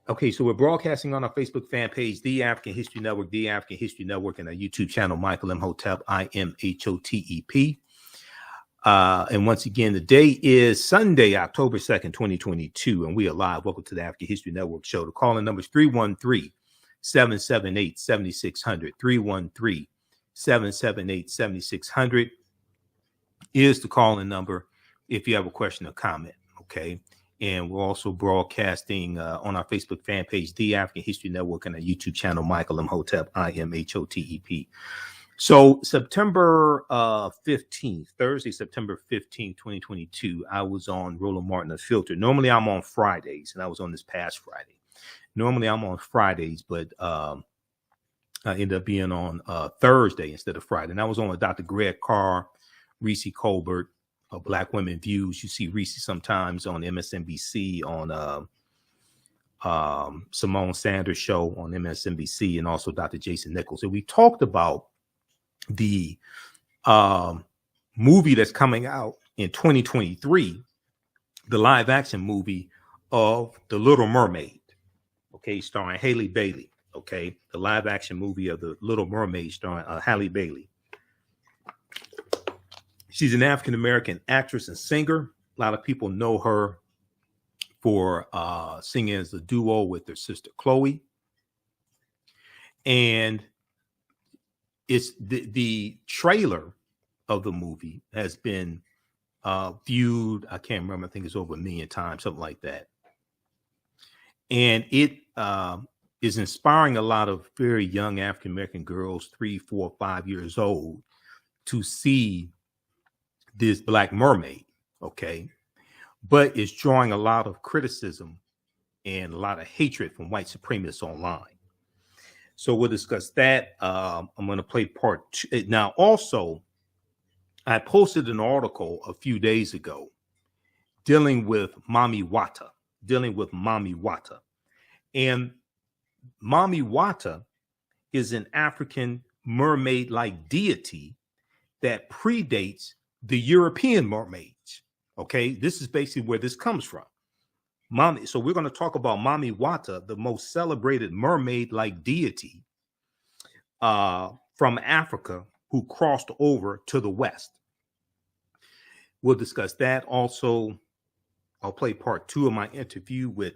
Okay, so we're broadcasting on our Facebook fan page, The African History Network, The African History Network, and our YouTube channel, Michael Imhotep, Imhotep. And once again, the day is Sunday, October 2nd, 2022, and we are live. Welcome to the African History Network show. The call-in number is 313-778-7600. 313-778-7600 is the call-in number if you have a question or comment, okay? And we're also broadcasting on our Facebook fan page, The African History Network, and our YouTube channel, Michael Imhotep, Imhotep. So September 15th, Thursday, September 15th, 2022, I was on Roland Martin Unfiltered. Normally I'm on Fridays, and I was on this past Friday. Normally I'm on Fridays, but I ended up being on Thursday instead of Friday. And I was on with Dr. Greg Carr, Reese Colbert, Black Women Views. You see Reese sometimes on MSNBC, on Simone Sanders show on MSNBC, and also Dr. Jason Nichols. And we talked about the movie that's coming out in 2023, the live action movie of The Little Mermaid, okay, starring Halle Bailey, okay, the live action movie of The Little Mermaid starring Halle Bailey. She's an African-American actress and singer. A lot of people know her for singing as a duo with her sister Chloe. And it's the trailer of the movie has been viewed, I can't remember, I think it's over 1 million times, something like that. And it is inspiring a lot of very young African-American girls, 3, 4, 5 years old, to see this Black mermaid, okay? But it's drawing a lot of criticism and a lot of hatred from white supremacists online. So we'll discuss that. I'm going to play part 2. Now, also, I posted an article a few days ago dealing with Mami Wata, And Mami Wata is an African mermaid-like deity that predates the European mermaids. Okay, this is basically where this comes from. So we're going to talk about Mami Wata, the most celebrated mermaid-like deity from Africa who crossed over to the West. We'll discuss that. Also, I'll play part 2 of my interview with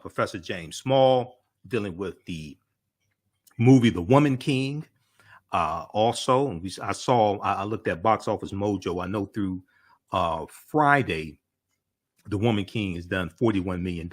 Professor James Small, dealing with the movie The Woman King. Also, and I looked at Box Office Mojo. I know through Friday, The Woman King has done $41 million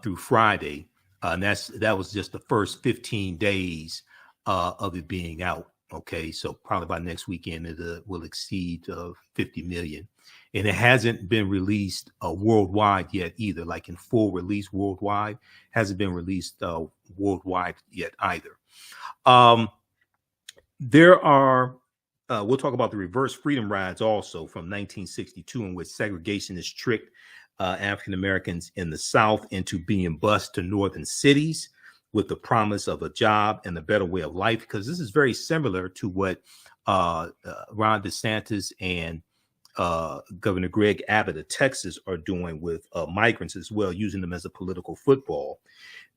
through Friday. And that was just the first 15 days of it being out. Okay, so probably by next weekend it will exceed 50 million. And it hasn't been released worldwide yet either, like in full release worldwide. Hasn't been released worldwide yet either. There are, we'll talk about the reverse freedom rides also from 1962, in which segregationists tricked African Americans in the South into being bused to northern cities with the promise of a job and a better way of life, because this is very similar to what Ron DeSantis and Governor Greg Abbott of Texas are doing with migrants as well, using them as a political football.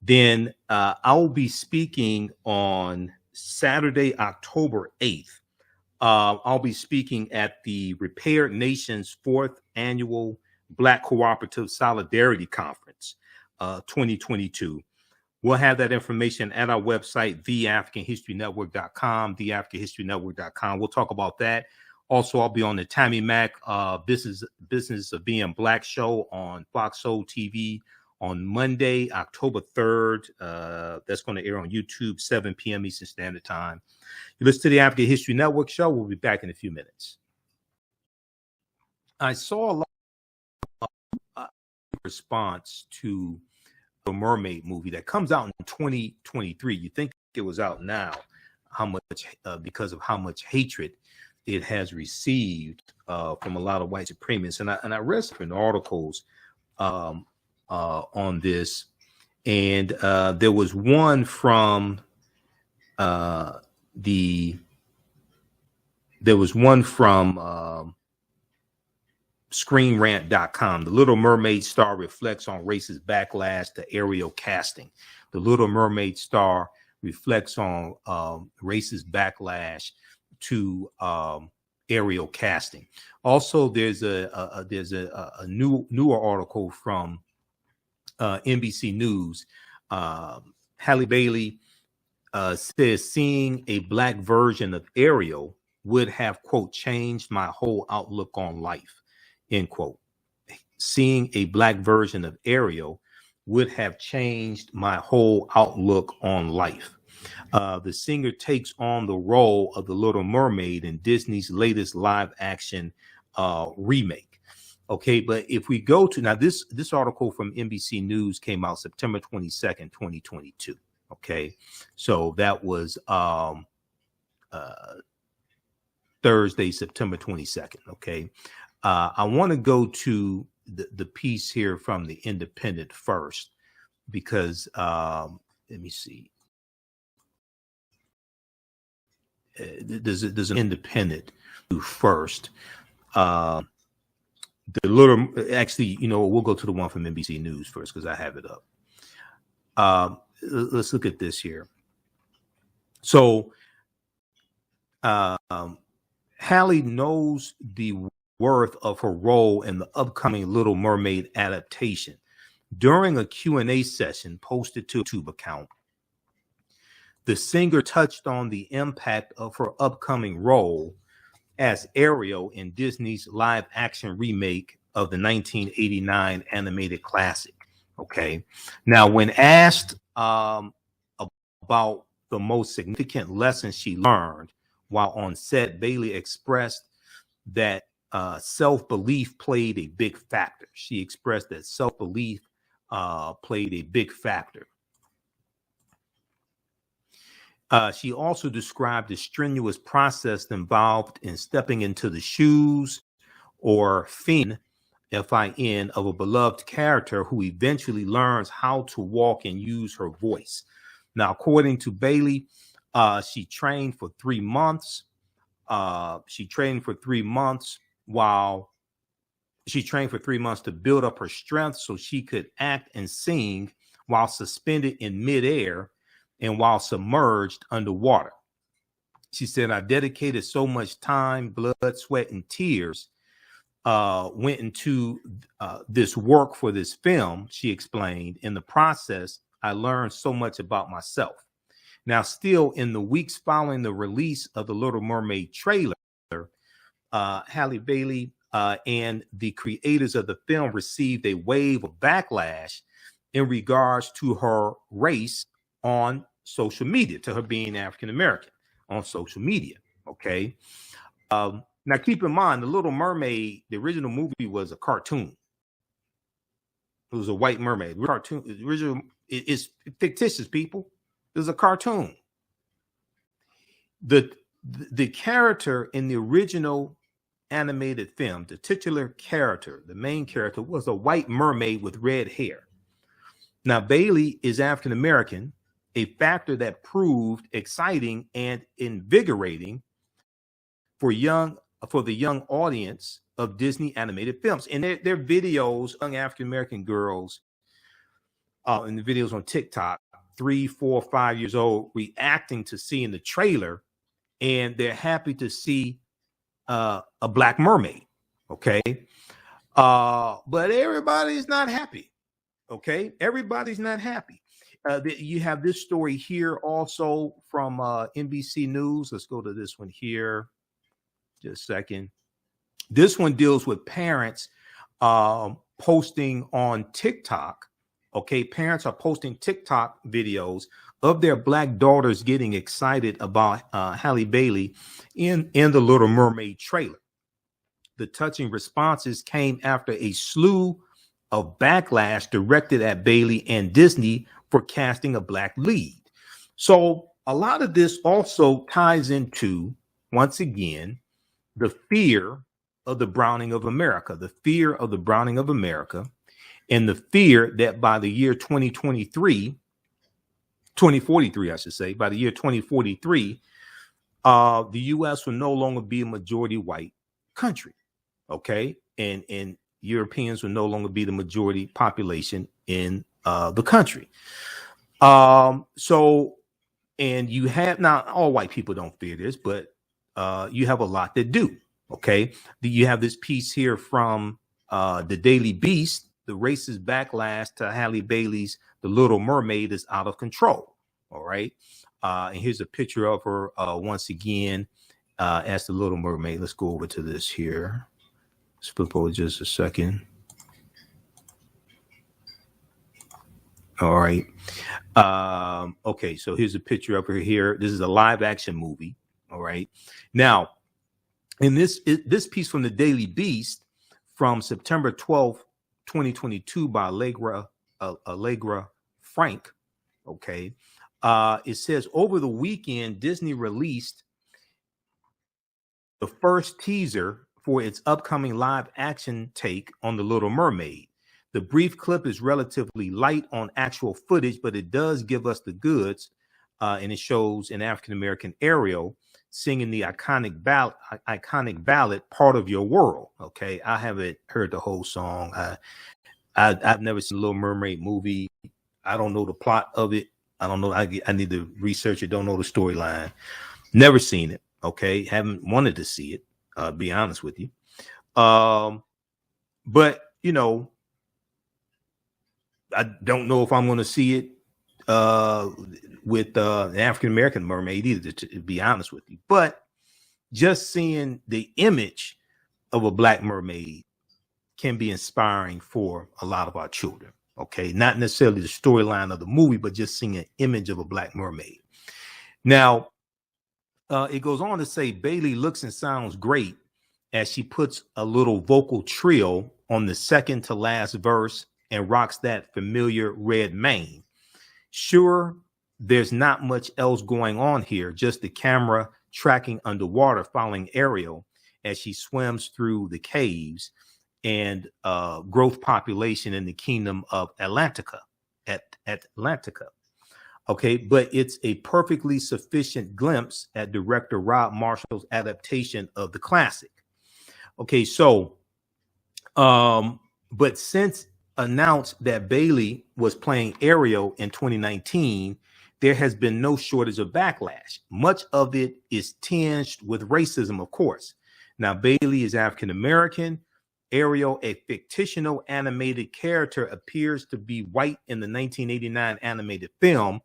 Then I'll be speaking on Saturday, October 8th. I'll be speaking at the Repaired Nation's 4th Annual Black Cooperative Solidarity Conference 2022. We'll have that information at our website, TheAHNShow.com, TheAHNShow.com. We'll talk about that. Also, I'll be on the Tammy Mack Business of Being Black show on Fox Soul TV on Monday, October 3rd. That's going to air on YouTube, 7 p.m. Eastern Standard Time. You listen to the African History Network show. We'll be back in a few minutes. I saw a lot of response to the Mermaid movie that comes out in 2023. You think it was out now, how much because of how much hatred it has received from a lot of white supremacists. And I read some articles on this, and there was one from ScreenRant.com. The Little Mermaid star reflects on racist backlash to Ariel casting. The Little Mermaid star reflects on racist backlash to Ariel casting. Also, there's a newer article from NBC News. Halle Bailey says seeing a black version of Ariel would have, quote, changed my whole outlook on life, end quote. Seeing a black version of Ariel would have changed my whole outlook on life. The singer takes on the role of the Little Mermaid in Disney's latest live action remake. Okay, but if we go to now, this article from NBC News came out September 22nd, 2022. Okay, so that was Thursday, September 22nd. Okay, I want to go to the piece here from the Independent first, because let me see. There's an Independent first. The little, actually, you know, we'll go to the one from NBC News first because I have it up. Let's look at this here. So Halle knows the worth of her role in the upcoming Little Mermaid adaptation. During a Q&A session posted to a YouTube account, the singer touched on the impact of her upcoming role as Ariel in Disney's live action remake of the 1989 animated classic. Okay. Now, when asked about the most significant lessons she learned while on set, Bailey expressed that self-belief played a big factor. She expressed that self-belief played a big factor. She also described the strenuous process involved in stepping into the shoes or fin, F-I-N, of a beloved character who eventually learns how to walk and use her voice. Now, according to Bailey, she trained for 3 months. She trained for 3 months to build up her strength so she could act and sing while suspended in midair and while submerged underwater. She said, I dedicated so much time, blood, sweat, and tears went into this work for this film, she explained. In the process, I learned so much about myself. Now, still in the weeks following the release of the Little Mermaid trailer, Halle Bailey and the creators of the film received a wave of backlash in regards to her race on social media, to her being African American on social media. Okay. Now, keep in mind, the Little Mermaid, the original movie, was a cartoon. It was a white mermaid. Cartoon. The original is fictitious, people. It was a cartoon. The character in the original animated film, the titular character, the main character, was a white mermaid with red hair. Now, Bailey is African American, a factor that proved exciting and invigorating for the young audience of Disney animated films. And their videos, young African American girls, in the videos on TikTok, 3, 4, 5 years old, reacting to seeing the trailer, and they're happy to see a black mermaid. Okay, but everybody's not happy. Okay, everybody's not happy. You have this story here also from NBC News. Let's go to this one here. Just a second. This one deals with parents posting on TikTok. Okay, parents are posting TikTok videos of their black daughters getting excited about Halle Bailey in the Little Mermaid trailer. The touching responses came after a slew of backlash directed at Bailey and Disney for casting a black lead. So a lot of this also ties into, once again, the fear of the browning of America, the fear of the browning of America, and the fear that by the year 2043, I should say, by the year 2043, the U.S. will no longer be a majority white country. Okay. and Europeans will no longer be the majority population in the country. So, and you have, not all white people don't fear this, but you have a lot that do. Okay, you have this piece here from the Daily Beast. The racist backlash to Halle Bailey's The Little Mermaid is out of control. All right, and here's a picture of her once again as the Little Mermaid. Let's go over to this here. Let's flip over just a second. All right. Okay, so here's a picture of her here. This is a live action movie. All right. Now, in this piece from the Daily Beast from September 12th, 2022 by Allegra Frank. Okay. It says, over the weekend, Disney released the first teaser for its upcoming live action take on The Little Mermaid. The brief clip is relatively light on actual footage, but it does give us the goods, and it shows an African-American Ariel singing the iconic ballad, Part of Your World. Okay, I haven't heard the whole song. I've never seen a Little Mermaid movie. I don't know the plot of it. I don't know. I need to research it. Don't know the storyline. Never seen it. Okay, haven't wanted to see it. Be honest with you. But you know, I don't know if I'm going to see it with an African-American mermaid either, to be honest with you. But just seeing the image of a black mermaid can be inspiring for a lot of our children. Okay, not necessarily the storyline of the movie, but just seeing an image of a black mermaid. Now, it goes on to say Bailey looks and sounds great as she puts a little vocal trill on the second to last verse and rocks that familiar red mane. Sure, there's not much else going on here, just the camera tracking underwater, following Ariel as she swims through the caves and growth population in the kingdom of Atlantica. Okay, but it's a perfectly sufficient glimpse at director Rob Marshall's adaptation of the classic. Okay, so, but since announced that Bailey was playing Ariel in 2019, there has been no shortage of backlash. Much of it is tinged with racism, of course. Now, Bailey is African-American. Ariel, a fictional animated character, appears to be white in the 1989 animated film.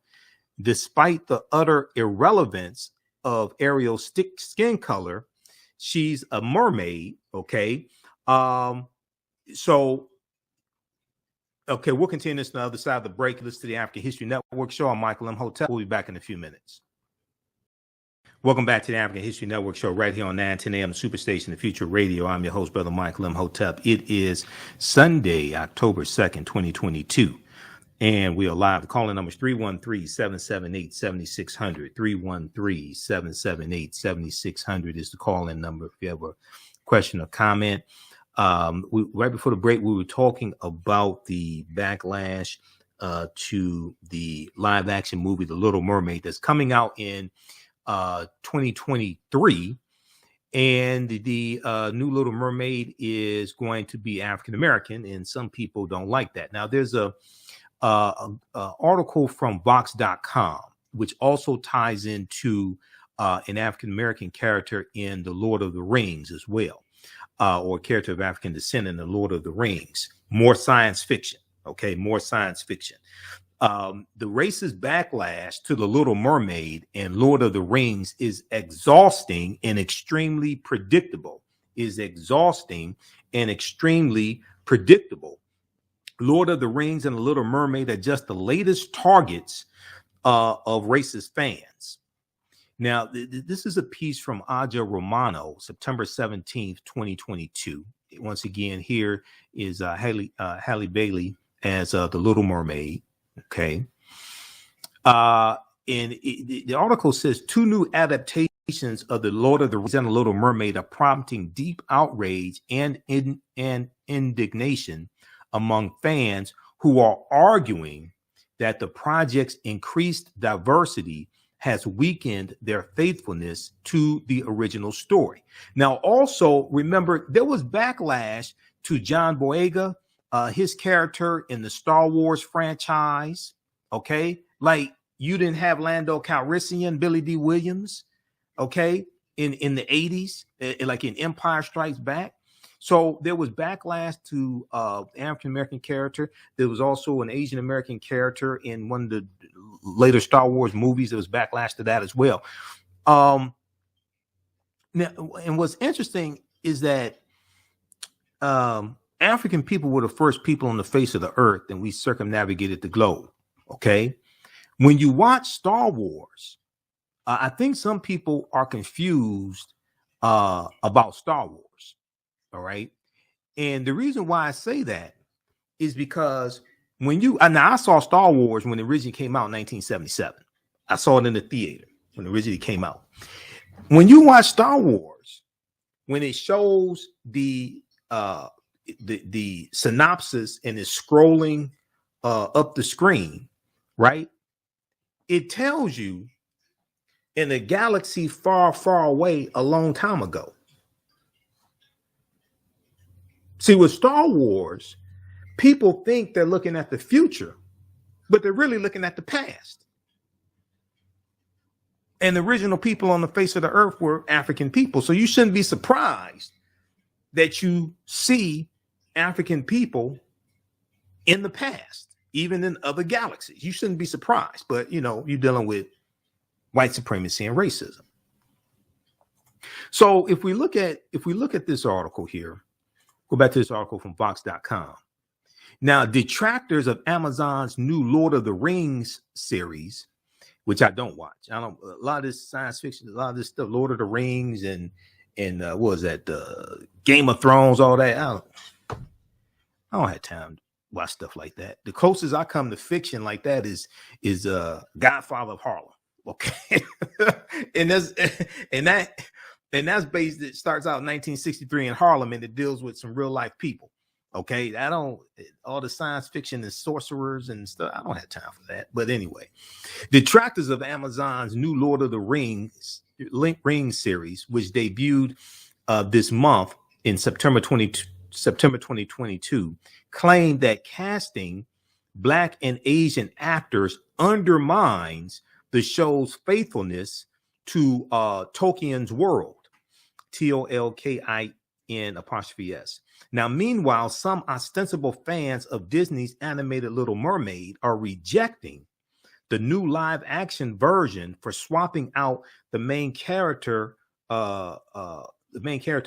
Despite the utter irrelevance of Ariel's skin color, she's a mermaid, okay? Okay, we'll continue this on the other side of the break. Listen to the African History Network show. I'm Michael Imhotep. We'll be back in a few minutes. Welcome back to the African History Network show right here on 910 AM Superstation, the Future Radio. I'm your host, Brother Michael Imhotep. It is Sunday, October 2nd, 2022. And we are live. The calling number is 313-778-7600. 313-778-7600 is the call-in number if you have a question or comment. Right before the break, we were talking about the backlash to the live action movie, The Little Mermaid, that's coming out in 2023. And the new Little Mermaid is going to be African-American, and some people don't like that. Now, there's a article from Vox.com, which also ties into an African-American character in The Lord of the Rings as well. Or a character of African descent in The Lord of the Rings. More science fiction. Okay, more science fiction. The racist backlash to The Little Mermaid and Lord of the Rings is exhausting and extremely predictable. Lord of the Rings and The Little Mermaid are just the latest targets of racist fans. Now, this is a piece from Aja Romano, September 17th, 2022. Once again, here is Halle Bailey as the Little Mermaid. Okay. And the article says 2 new adaptations of The Lord of the Rings and The Little Mermaid are prompting deep outrage and indignation among fans who are arguing that the project's increased diversity has weakened their faithfulness to the original story. Now, also remember, there was backlash to John Boyega, his character in the Star Wars franchise. Okay, like you didn't have Lando Calrissian, Billy D. Williams, okay, in the 80s, like in Empire Strikes Back. So there was backlash to African American character. There was also an Asian American character in one of the later Star Wars movies. There was backlash to that as well. Now, and what's interesting is that African people were the first people on the face of the earth, and we circumnavigated the globe. Okay, when you watch Star Wars, I think some people are confused about Star Wars. All right. And the reason why I say that is because when now I saw Star Wars when it originally came out in 1977. I saw it in the theater when it originally came out. When you watch Star Wars, when it shows the synopsis and is scrolling up the screen, right? It tells you in a galaxy far, far away a long time ago. See, with Star Wars, people think they're looking at the future, but they're really looking at the past. And the original people on the face of the earth were African people. So you shouldn't be surprised that you see African people in the past, even in other galaxies. You shouldn't be surprised, but you're dealing with white supremacy and racism. So if we look at this article here, go back to this article from Vox.com. Now, detractors of Amazon's new Lord of the Rings series, which I don't watch. A lot of this science fiction, a lot of this stuff, Lord of the Rings and what was that? Game of Thrones, all that. I don't have time to watch stuff like that. The closest I come to fiction like that is Godfather of Harlem. Okay. and that's based, it starts out in 1963 in Harlem, and it deals with some real life people. Okay. All the science fiction and sorcerers and stuff, I don't have time for that. But anyway, detractors of Amazon's new Lord of the Rings series, which debuted this month in September 2022, claimed that casting Black and Asian actors undermines the show's faithfulness to Tolkien's world. TOLKIN''S. Now, meanwhile, some ostensible fans of Disney's animated Little Mermaid are rejecting the new live action version for swapping out the main character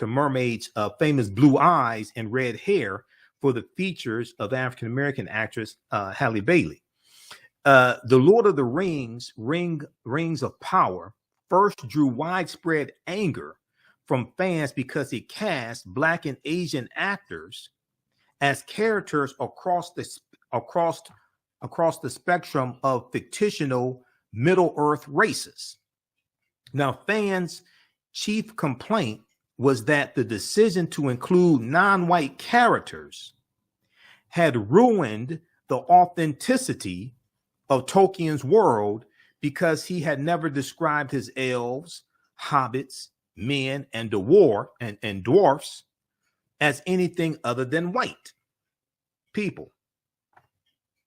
mermaid's famous blue eyes and red hair for the features of African American actress Halle Bailey. The Lord of the Rings, Rings of Power, first drew widespread anger from fans because it cast Black and Asian actors as characters across the spectrum of fictional Middle Earth races. Now, fans' chief complaint was that the decision to include non-white characters had ruined the authenticity of Tolkien's world because he had never described his elves, hobbits, men, and dwarfs as anything other than white people.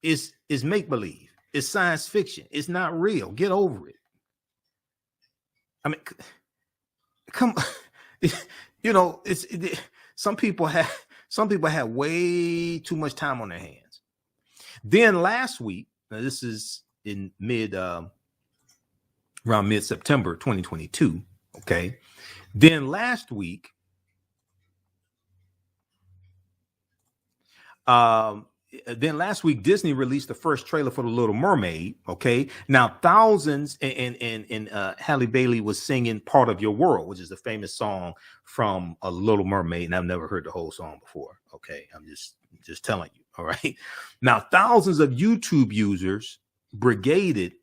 It's make-believe. It's science fiction. It's not real. Get over it. I mean, come, some people have way too much time on their hands. Then last week, now this is in around mid-September 2022. Okay. Then last week, Disney released the first trailer for The Little Mermaid. Okay. Now thousands and Halle Bailey was singing Part of Your World, which is a famous song from A Little Mermaid. And I've never heard the whole song before. Okay. I'm just telling you. All right. Now thousands of YouTube users brigaded,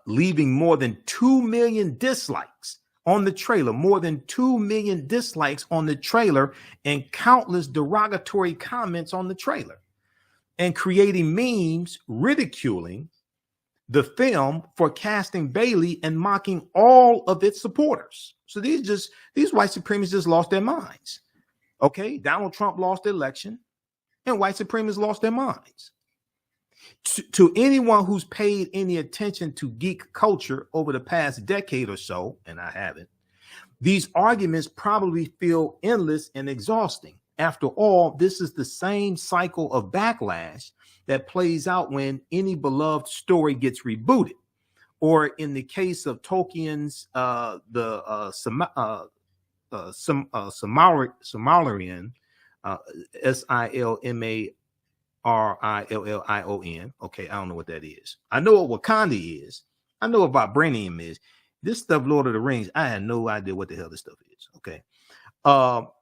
leaving more than 2 million dislikes on the trailer, more than 2 million dislikes on the trailer, and countless derogatory comments on the trailer, and creating memes ridiculing the film for casting Bailey and mocking all of its supporters. So these white supremacists just lost their minds. Okay, Donald Trump lost the election, and white supremacists lost their minds. To anyone who's paid any attention to geek culture over the past decade or so, and I haven't, these arguments probably feel endless and exhausting. After all, this is the same cycle of backlash that plays out when any beloved story gets rebooted, or in the case of Tolkien's Silmarillion, Silmarillion. Okay, I don't know what that is. I know what Wakanda is. I know what vibranium is. This stuff, Lord of the Rings, I had no idea what the hell this stuff is. Okay. Now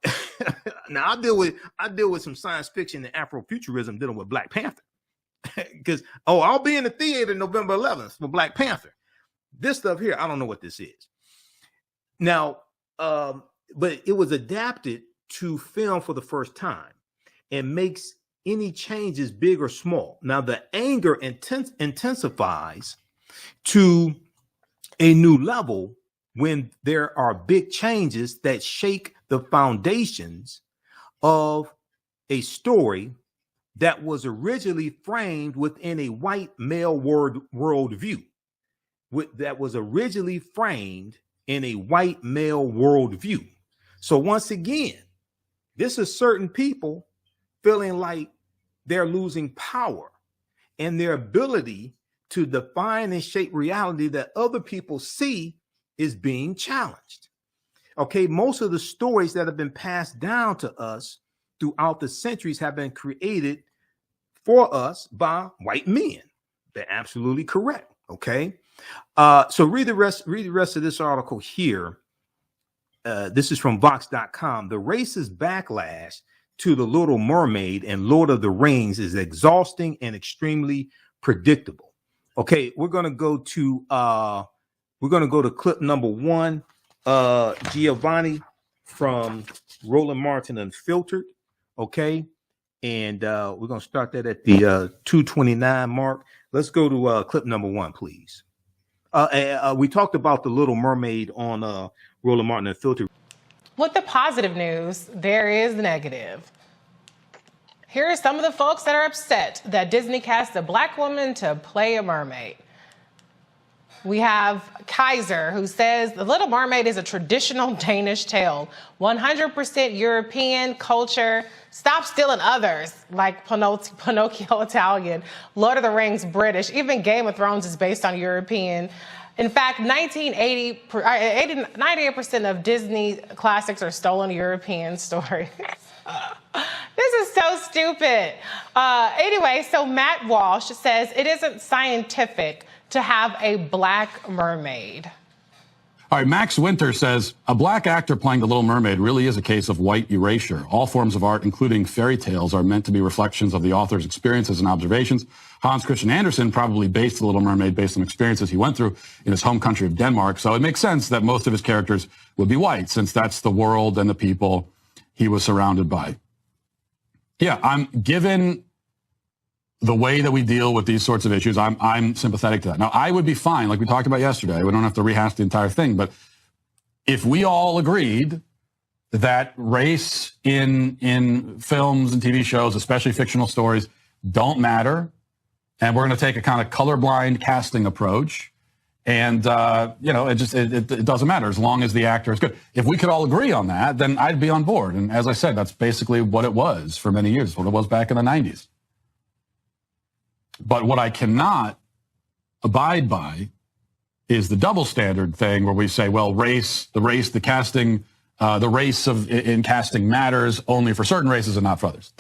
I deal with some science fiction and Afrofuturism dealing with Black Panther. Because I'll be in the theater November 11th for Black Panther. This stuff here, I don't know what this is. Now, but it was adapted to film for the first time and makes any changes big or small. Now the anger intensifies to a new level when there are big changes that shake the foundations of a story that was originally framed within a white male worldview. That was originally framed in a white male worldview. So once again, this is certain people feeling like they're losing power and their ability to define and shape reality that other people see is being challenged. Okay, most of the stories that have been passed down to us throughout the centuries have been created for us by white men. They're absolutely correct. Okay, so read the rest of this article here. This is from Vox.com. The racist backlash to The Little Mermaid and Lord of the Rings is exhausting and extremely predictable. Okay, we're gonna go to clip number one. Giovanni from Roland Martin Unfiltered. Okay, and we're gonna start that at the 2:29 mark. Let's go to clip number one, please. We talked about The Little Mermaid on Roland Martin Unfiltered. With the positive news, there is negative. Here are some of the folks that are upset that Disney cast a Black woman to play a mermaid. We have Kaiser, who says The Little Mermaid is a traditional Danish tale, 100% European culture. Stop stealing others, like Pinocchio Italian, Lord of the Rings British, even Game of Thrones is based on European. In fact, 98% of Disney classics are stolen European stories. This is so stupid. Anyway, so Matt Walsh says it isn't scientific to have a Black mermaid. All right, Max Winter says, a Black actor playing the Little Mermaid really is a case of white erasure. All forms of art, including fairy tales, are meant to be reflections of the author's experiences and observations. Hans Christian Andersen probably based the Little Mermaid based on experiences he went through in his home country of Denmark. So it makes sense that most of his characters would be white, since that's the world and the people he was surrounded by. Yeah, I'm given the way that we deal with these sorts of issues, I'm sympathetic to that. Now, I would be fine, like we talked about yesterday. We don't have to rehash the entire thing. But if we all agreed that race in films and TV shows, especially fictional stories, don't matter, and we're going to take a kind of colorblind casting approach, and it doesn't matter as long as the actor is good. If we could all agree on that, then I'd be on board. And as I said, that's basically what it was for many years, what it was back in the 90s. But what I cannot abide by is the double standard thing where we say, well, the casting in casting matters only for certain races and not for others.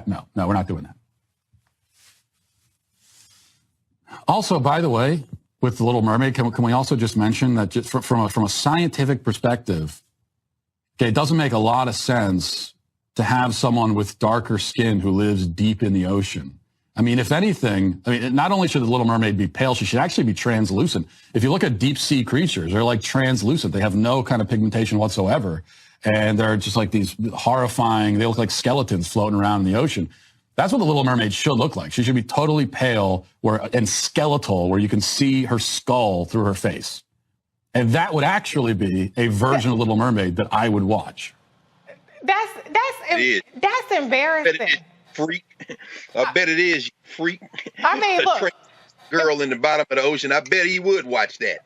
No, we're not doing that. Also, by the way, with The Little Mermaid, can we also just mention that just from a scientific perspective, okay, it doesn't make a lot of sense to have someone with darker skin who lives deep in the ocean. I mean, if anything, not only should the Little Mermaid be pale, she should actually be translucent. If you look at deep sea creatures, they're like translucent. They have no kind of pigmentation whatsoever. And they're just like these horrifying, they look like skeletons floating around in the ocean. That's what the Little Mermaid should look like. She should be totally pale and skeletal, where you can see her skull through her face. And that would actually be a version of Little Mermaid that I would watch. That's embarrassing. Freak. I bet it is, you freak. I mean, look. Girl in the bottom of the ocean. I bet he would watch that.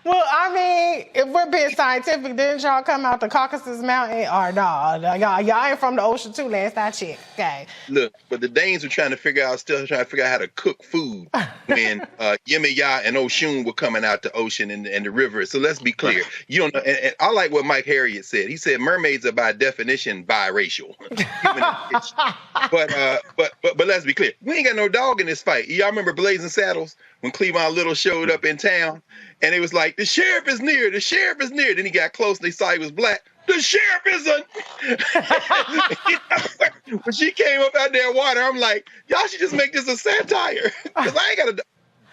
Well, I mean, if we're being scientific, didn't y'all come out the Caucasus Mountain? Or no, y'all ain't from the ocean too, last I checked. Okay. Look, but the Danes were still trying to figure out how to cook food when Yemaya and Oshun were coming out the ocean and the river. So let's be clear. You don't know, and I like what Mike Harriet said. He said mermaids are by definition biracial. But let's be clear. We ain't got no dog in this fight. Y'all remember Blazing Saddles when Cleavon Little showed up in town and it was like, the sheriff is near, the sheriff is near. Then he got close and they saw he was black. The sheriff isn't. When she came up out there water, I'm like, y'all should just make this a satire. Because I ain't got to.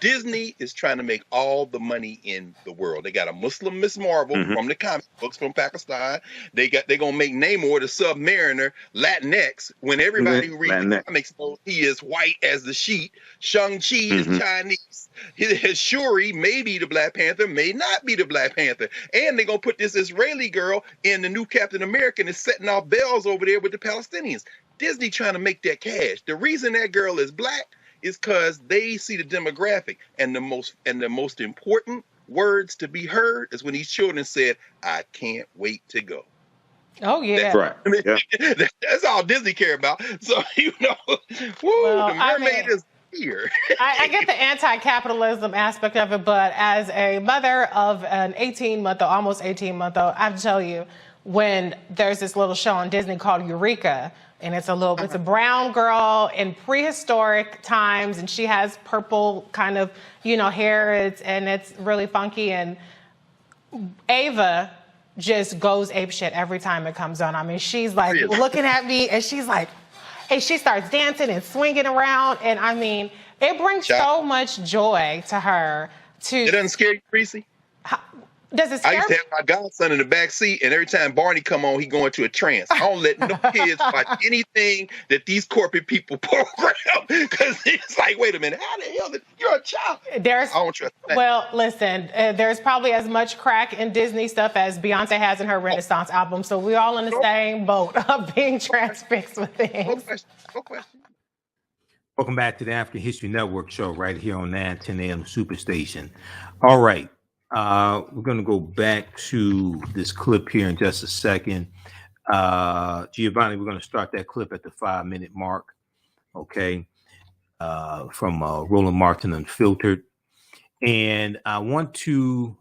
Disney is trying to make all the money in the world. They got a Muslim Miss Marvel from the comic books from Pakistan. They're gonna make Namor the Submariner Latinx when everybody who reads the comics knows he is white as the sheet. Shang-Chi is Chinese. His Shuri may be the Black Panther, may not be the Black Panther. And they're gonna put this Israeli girl in the new Captain America and is setting off bells over there with the Palestinians. Disney trying to make that cash. The reason that girl is black is because they see the demographic, and the most important words to be heard is when these children said, "I can't wait to go." Oh yeah, that's right. I mean, that's all Disney care about. So the mermaid is here. I get the anti-capitalism aspect of it, but as a mother of an 18-month-old, almost 18-month-old, I have to tell you, when there's this little show on Disney called Eureka. And it's a brown girl in prehistoric times, and she has purple kind of, hair, and it's really funky. And Ava just goes apeshit every time it comes on. I mean, she's like looking at me, and she's like, and she starts dancing and swinging around. And I mean, it brings so much joy to her. It doesn't scare you, Reese? Does it scare I used to have my godson in the back seat, and every time Barney come on, he go into a trance. I don't let no kids watch anything that these corporate people program, because it's like, wait a minute, how the hell you're a child? I don't trust that. Well, listen, there's probably as much crack in Disney stuff as Beyonce has in her Renaissance album, so we're all in the same boat of being transfixed with things. No question. Welcome back to the African History Network show right here on 910 AM Superstation. All right. We're going to go back to this clip here in just a second. Giovanni, we're going to start that clip at the 5-minute mark. Okay. From Roland Martin Unfiltered. And I want to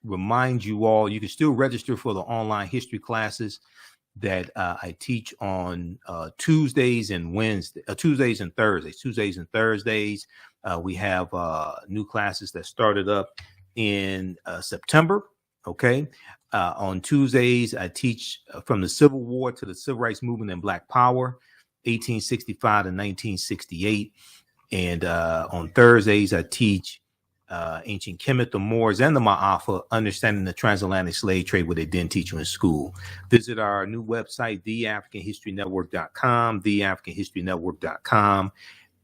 remind you all, you can still register for the online history classes that I teach on Tuesdays and Thursdays. We have new classes that started up in September. Okay. On Tuesdays, I teach from the Civil War to the Civil Rights Movement and Black Power, 1865 to 1968. And on Thursdays, I teach ancient Kemet, the Moors, and the Ma'afa, understanding the transatlantic slave trade, what they didn't teach you in school. Visit our new website, TheAHNShow.com, TheAHNShow.com.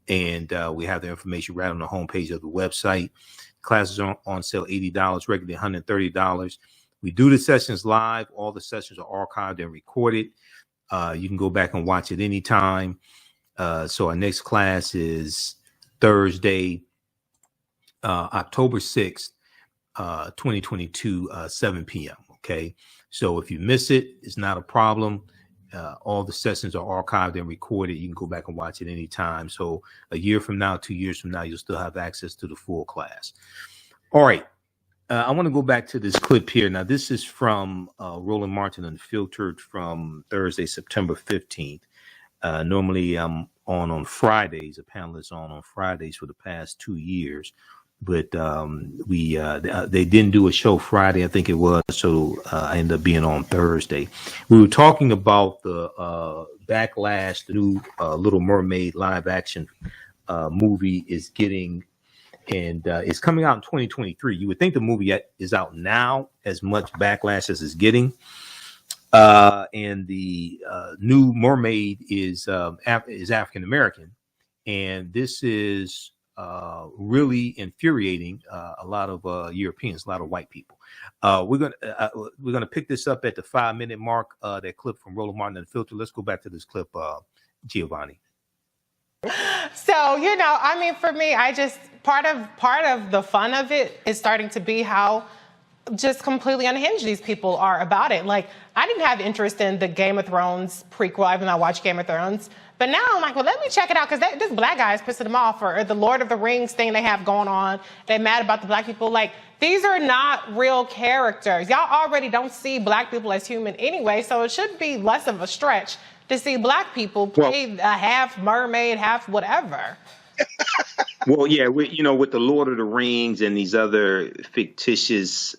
And we have the information right on the homepage of the website. Classes are on sale $80, regularly $130. We do the sessions live. All the sessions are archived and recorded. You can go back and watch it anytime. So our next class is Thursday, October 6th, 2022, 7 p.m. Okay. So if you miss it, it's not a problem. All the sessions are archived and recorded. You can go back and watch it anytime. So a year from now, 2 years from now, you'll still have access to the full class. All right. I want to go back to this clip here. Now, this is from Roland Martin Unfiltered from Thursday, September 15th. Normally, I'm on Fridays. A panel is on Fridays for the past 2 years. But they didn't do a show Friday, I think it was, so I ended up being on Thursday. We were talking about the backlash the new Little Mermaid live action movie is getting, and it's coming out in 2023. You would think the movie is out now, as much backlash as it's getting. And the new mermaid is African American, and this is really infuriating a lot of Europeans, a lot of white people. We're gonna pick this up at the 5-minute mark. That clip from Roland Martin and the Filter. Let's go back to this clip, Giovanni. So, I mean, for me, I just part of the fun of it is starting to be how just completely unhinged these people are about it. Like, I didn't have interest in the Game of Thrones prequel. I have not watched Game of Thrones. But now I'm like, well, let me check it out, because this black guy is pissing them off, or the Lord of the Rings thing they have going on. They're mad about the black people. Like, these are not real characters. Y'all already don't see black people as human anyway, so it should be less of a stretch to see black people play a half mermaid, half whatever. Well, yeah, with the Lord of the Rings and these other fictitious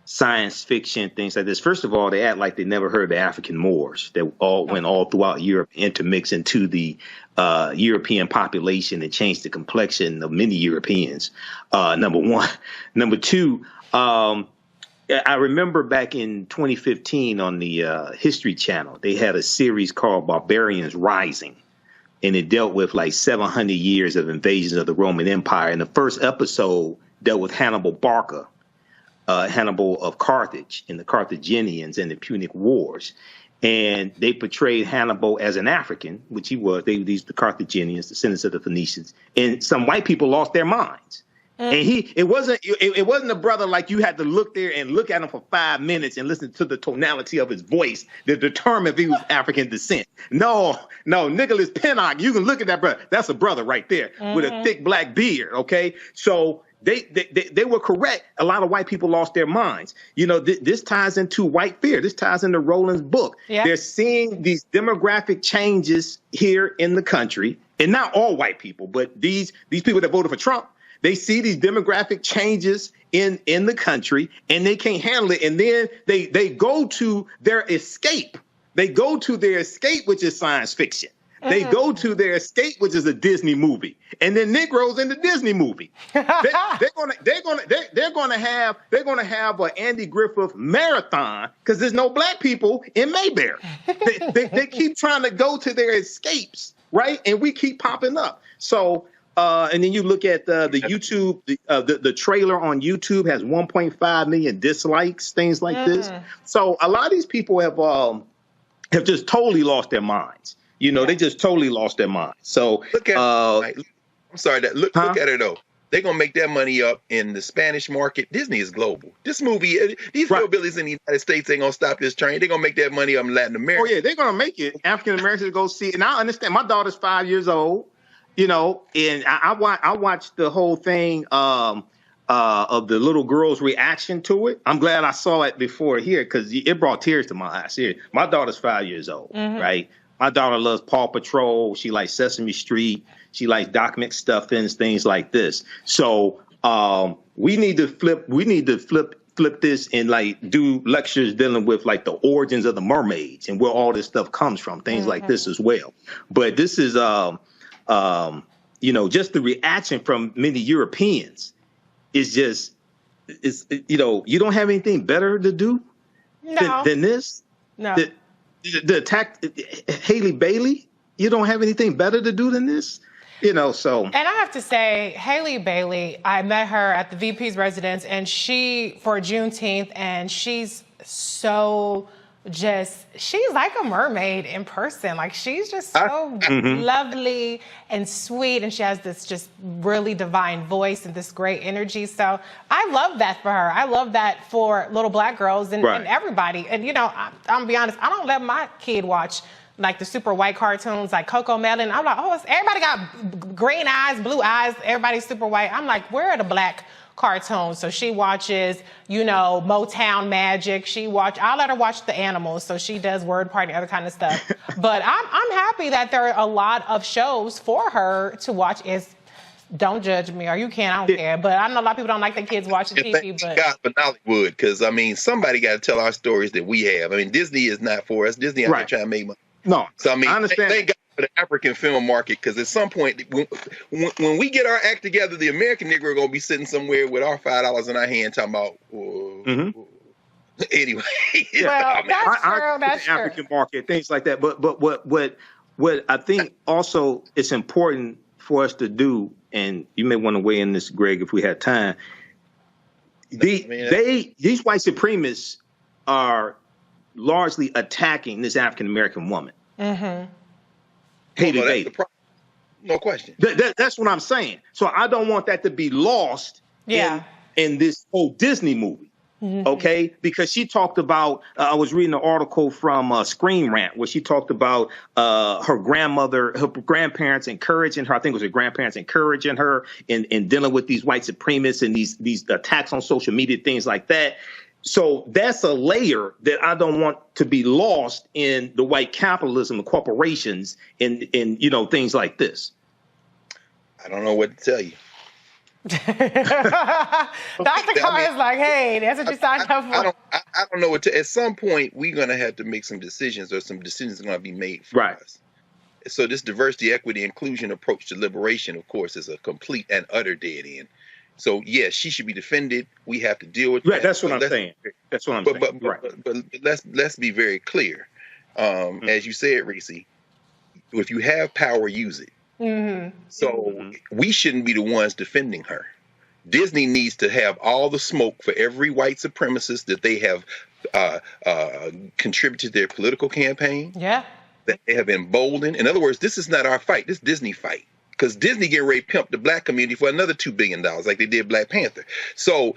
science fiction things like this. First of all, they act like they never heard the African Moors that went all throughout Europe, intermixed into the European population and changed the complexion of many Europeans. Number one. Number two, I remember back in 2015 on the History Channel, they had a series called Barbarians Rising. And it dealt with like 700 years of invasions of the Roman Empire. And the first episode dealt with Hannibal Barca, Hannibal of Carthage, and the Carthaginians and the Punic Wars. And they portrayed Hannibal as an African, which he was. These the Carthaginians, descendants of the Phoenicians. And some white people lost their minds. And it wasn't a brother like you had to look there and look at him for 5 minutes and listen to the tonality of his voice to determine if he was African descent. No, Nicholas Pinnock, you can look at that brother. That's a brother right there with a thick black beard. Okay, so they were correct. A lot of white people lost their minds. This ties into white fear. This ties into Roland's book. Yeah. They're seeing these demographic changes here in the country, and not all white people, but these people that voted for Trump. They see these demographic changes in the country, and they can't handle it. And then they go to their escape. They go to their escape, which is science fiction. They go to their escape, which is a Disney movie, and then Negroes in the Disney movie. They're gonna have an Andy Griffith marathon because there's no black people in Mayberry. They keep trying to go to their escapes, right? And we keep popping up. So. And then you look at the YouTube, the trailer on YouTube has 1.5 million dislikes, things like this. So a lot of these people have just totally lost their minds. They just totally lost their minds. So look at I'm sorry, look at it though. They're gonna make that money up in the Spanish market. Disney is global. This movie, these hillbillies in the United States ain't gonna stop this train. They're gonna make that money up in Latin America. Oh yeah, they're gonna make it. African Americans go see it. And I understand. My daughter's 5 years old. And I watched the whole thing of the little girl's reaction to it. I'm glad I saw it before here because it brought tears to my eyes. Here, my daughter's 5 years old, right? My daughter loves Paw Patrol. She likes Sesame Street. She likes Doc McStuffins, things like this. So we need to flip this and like do lectures dealing with like the origins of the mermaids and where all this stuff comes from, things like this as well. But this is just the reaction from many Europeans is just, you don't have anything better to do than this? No. The attack Halle Bailey, you don't have anything better to do than this? So. And I have to say, Halle Bailey, I met her at the VP's residence for Juneteenth, and she's so she's like a mermaid in person. Like, she's just so lovely and sweet, and she has this just really divine voice and this great energy. So I love that for her. I love that for little black girls and everybody. And, I'm gonna be honest, I don't let my kid watch like the super white cartoons like Coco Melon. I'm like, everybody got green eyes, blue eyes, everybody's super white. I'm like, where are the black cartoons? So she watches, Motown Magic. I'll let her watch The Animals, so she does Word Party, other kind of stuff. But I'm happy that there are a lot of shows for her to watch. Don't judge me, or you can, I don't care. But I know a lot of people don't like their kids watching TV. But God for Nollywood, because somebody got to tell our stories that we have. Disney is not for us. Disney out there trying to make money. No, so I understand. Thank God for the African film market, because at some point, when we get our act together, the American Negro gonna be sitting somewhere with our $5 in our hand, talking about. Anyway, Well, that's I true. That's the true. African market, things like that. But what I think also it's important for us to do, and you may want to weigh in this, Greg, if we had time. These white supremacists are largely attacking this African American woman. Mm-hmm. Halle Bailey. No question. That's what I'm saying. So I don't want that to be lost in this whole Disney movie. Mm-hmm. Okay, because she talked about, I was reading an article from Screen Rant where she talked about her grandparents encouraging her. I think it was her grandparents encouraging her in dealing with these white supremacists and these attacks on social media, things like that. So that's a layer that I don't want to be lost in the white capitalism, the corporations, and things like this. I don't know what to tell you. Dr. Carr is like, hey, that's what you signed up for. I don't know what to. At some point, we're going to have to make some decisions, or some decisions are going to be made for us. So this diversity, equity, inclusion approach to liberation, of course, is a complete and utter dead end. So yes, she should be defended. We have to deal with that. That's what I'm saying. That's what I'm saying. But let's be very clear. As you said, Reese, if you have power, use it. Mm-hmm. So we shouldn't be the ones defending her. Disney needs to have all the smoke for every white supremacist that they have contributed to their political campaign. Yeah. That they have emboldened. In other words, this is not our fight. This is Disney fight. Because Disney getting ready to pimp the black community for another $2 billion, like they did Black Panther. So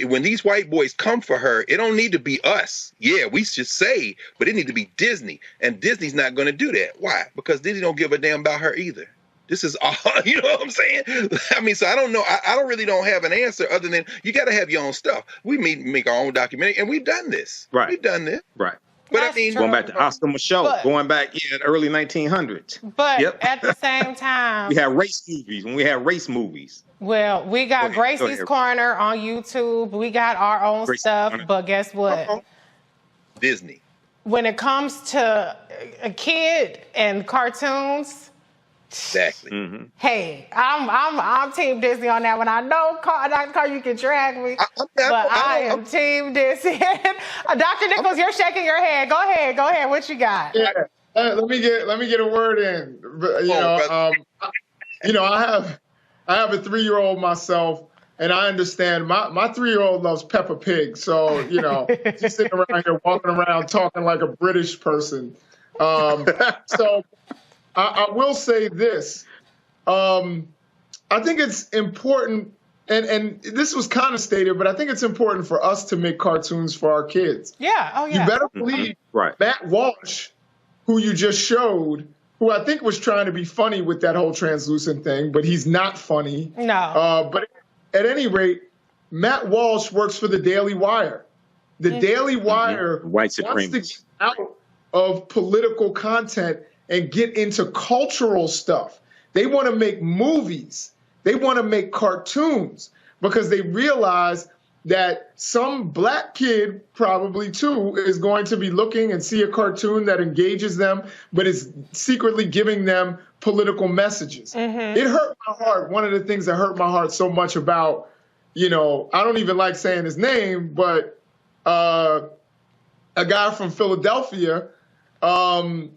when these white boys come for her, it don't need to be us. Yeah, we should say, but it need to be Disney. And Disney's not going to do that. Why? Because Disney don't give a damn about her either. This is all, you know what I'm saying? I mean, so I don't know. I don't have an answer other than you got to have your own stuff. We make our own documentary, and we've done this. Right. We've done this. Right. But that's I mean, going back to Oscar Micheaux, going back in the early 1900s. But at the same time, we had race movies. When we had race movies. Well, we got Gracie's Corner on YouTube. We got our own stuff. Corner. But guess what? Disney. When it comes to a kid and cartoons. Exactly. Mm-hmm. Hey, I'm Team Disney on that one. I know, Dr. Carr, you can drag me, I am Team Disney. Dr. Nichols, you're shaking your head. Go ahead. What you got? Yeah, let me get a word in. I have a 3-year-old myself, and I understand my 3-year-old loves Peppa Pig. So she's sitting around here walking around talking like a British person. So. I will say this. I think it's important, and this was kind of stated, but I think it's important for us to make cartoons for our kids. Yeah. Oh, yeah. You better believe Matt Walsh, who you just showed, who I think was trying to be funny with that whole translucent thing, but he's not funny. No. But at any rate, Matt Walsh works for the Daily Wire. The Daily Wire wants to get out of political content and get into cultural stuff. They want to make movies. They want to make cartoons because they realize that some black kid probably too is going to be looking and see a cartoon that engages them, but is secretly giving them political messages. Mm-hmm. It hurt my heart. One of the things that hurt my heart so much about, I don't even like saying his name, but a guy from Philadelphia, who,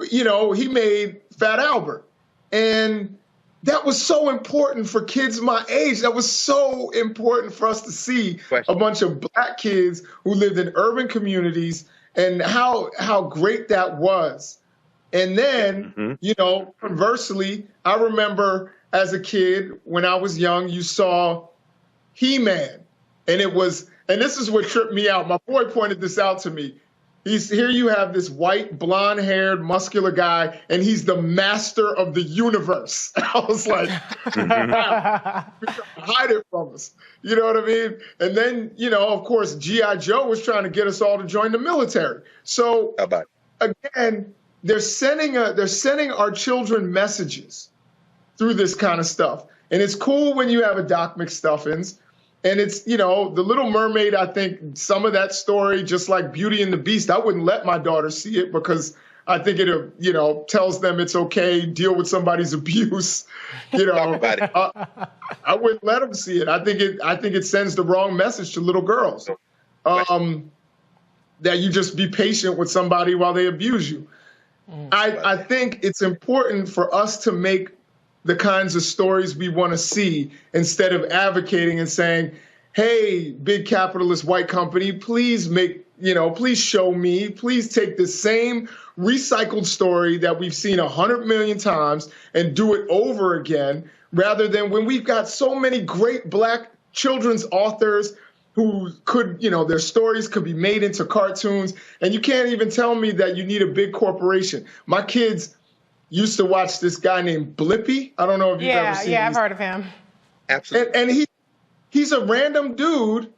he made Fat Albert. And that was so important for kids my age. That was so important for us to see a bunch of black kids who lived in urban communities and how great that was. And then, conversely, I remember as a kid when I was young, you saw He-Man. And this is what tripped me out. My boy pointed this out to me. Here you have this white, blonde-haired, muscular guy, and he's the master of the universe. I was like, hide it from us. You know what I mean? And then, of course, G.I. Joe was trying to get us all to join the military. So, again, they're sending our children messages through this kind of stuff. And it's cool when you have a Doc McStuffins. And it's, The Little Mermaid, I think some of that story, just like Beauty and the Beast, I wouldn't let my daughter see it because I think it, tells them it's okay, deal with somebody's abuse. I wouldn't let them see it. I think it sends the wrong message to little girls. that you just be patient with somebody while they abuse you. I think it's important for us to make the kinds of stories we want to see instead of advocating and saying, hey, big capitalist white company, please please show me, please take the same recycled story that we've seen 100 million times and do it over again, rather than when we've got so many great Black children's authors who could, their stories could be made into cartoons, and you can't even tell me that you need a big corporation. My kids used to watch this guy named Blippi. I don't know if you've ever seen him. Yeah, I've heard of him. Absolutely. And he's a random dude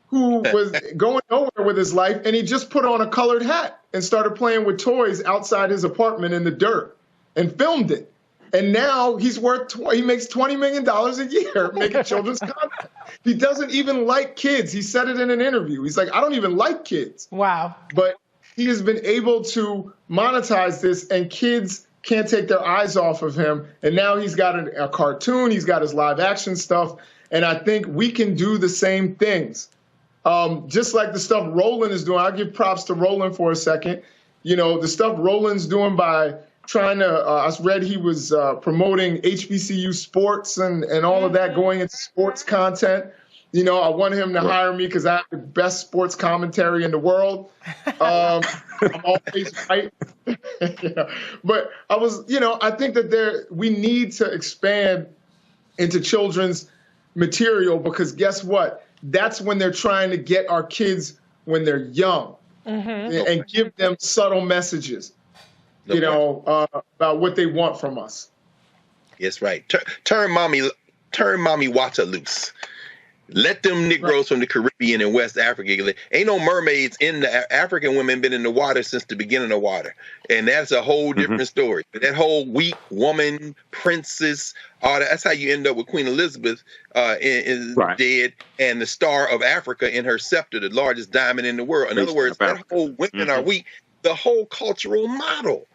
who was going nowhere with his life, and he just put on a colored hat and started playing with toys outside his apartment in the dirt and filmed it. And now he makes $20 million a year making children's content. He doesn't even like kids. He said it in an interview. He's like, I don't even like kids. Wow. But he has been able to monetize this, and kids can't take their eyes off of him. And now he's got a cartoon. He's got his live action stuff. And I think we can do the same things. Just like the stuff Roland is doing. I'll give props to Roland for a second. The stuff Roland's doing by trying to, I read he was promoting HBCU sports and all of that, going into sports content. I want him to hire me because I have the best sports commentary in the world. I'm always right. But I think that we need to expand into children's material, because guess what? That's when they're trying to get our kids when they're young, and give them subtle messages, about what they want from us. Yes, right. Turn Mami Wata loose. Let them Negroes from the Caribbean and West Africa. Ain't no mermaids in the African women been in the water since the beginning of water. And that's a whole different story. But that whole weak woman, princess, that's how you end up with Queen Elizabeth is dead, and the Star of Africa in her scepter, the largest diamond in the world. In other words, that whole women are weak. The whole cultural model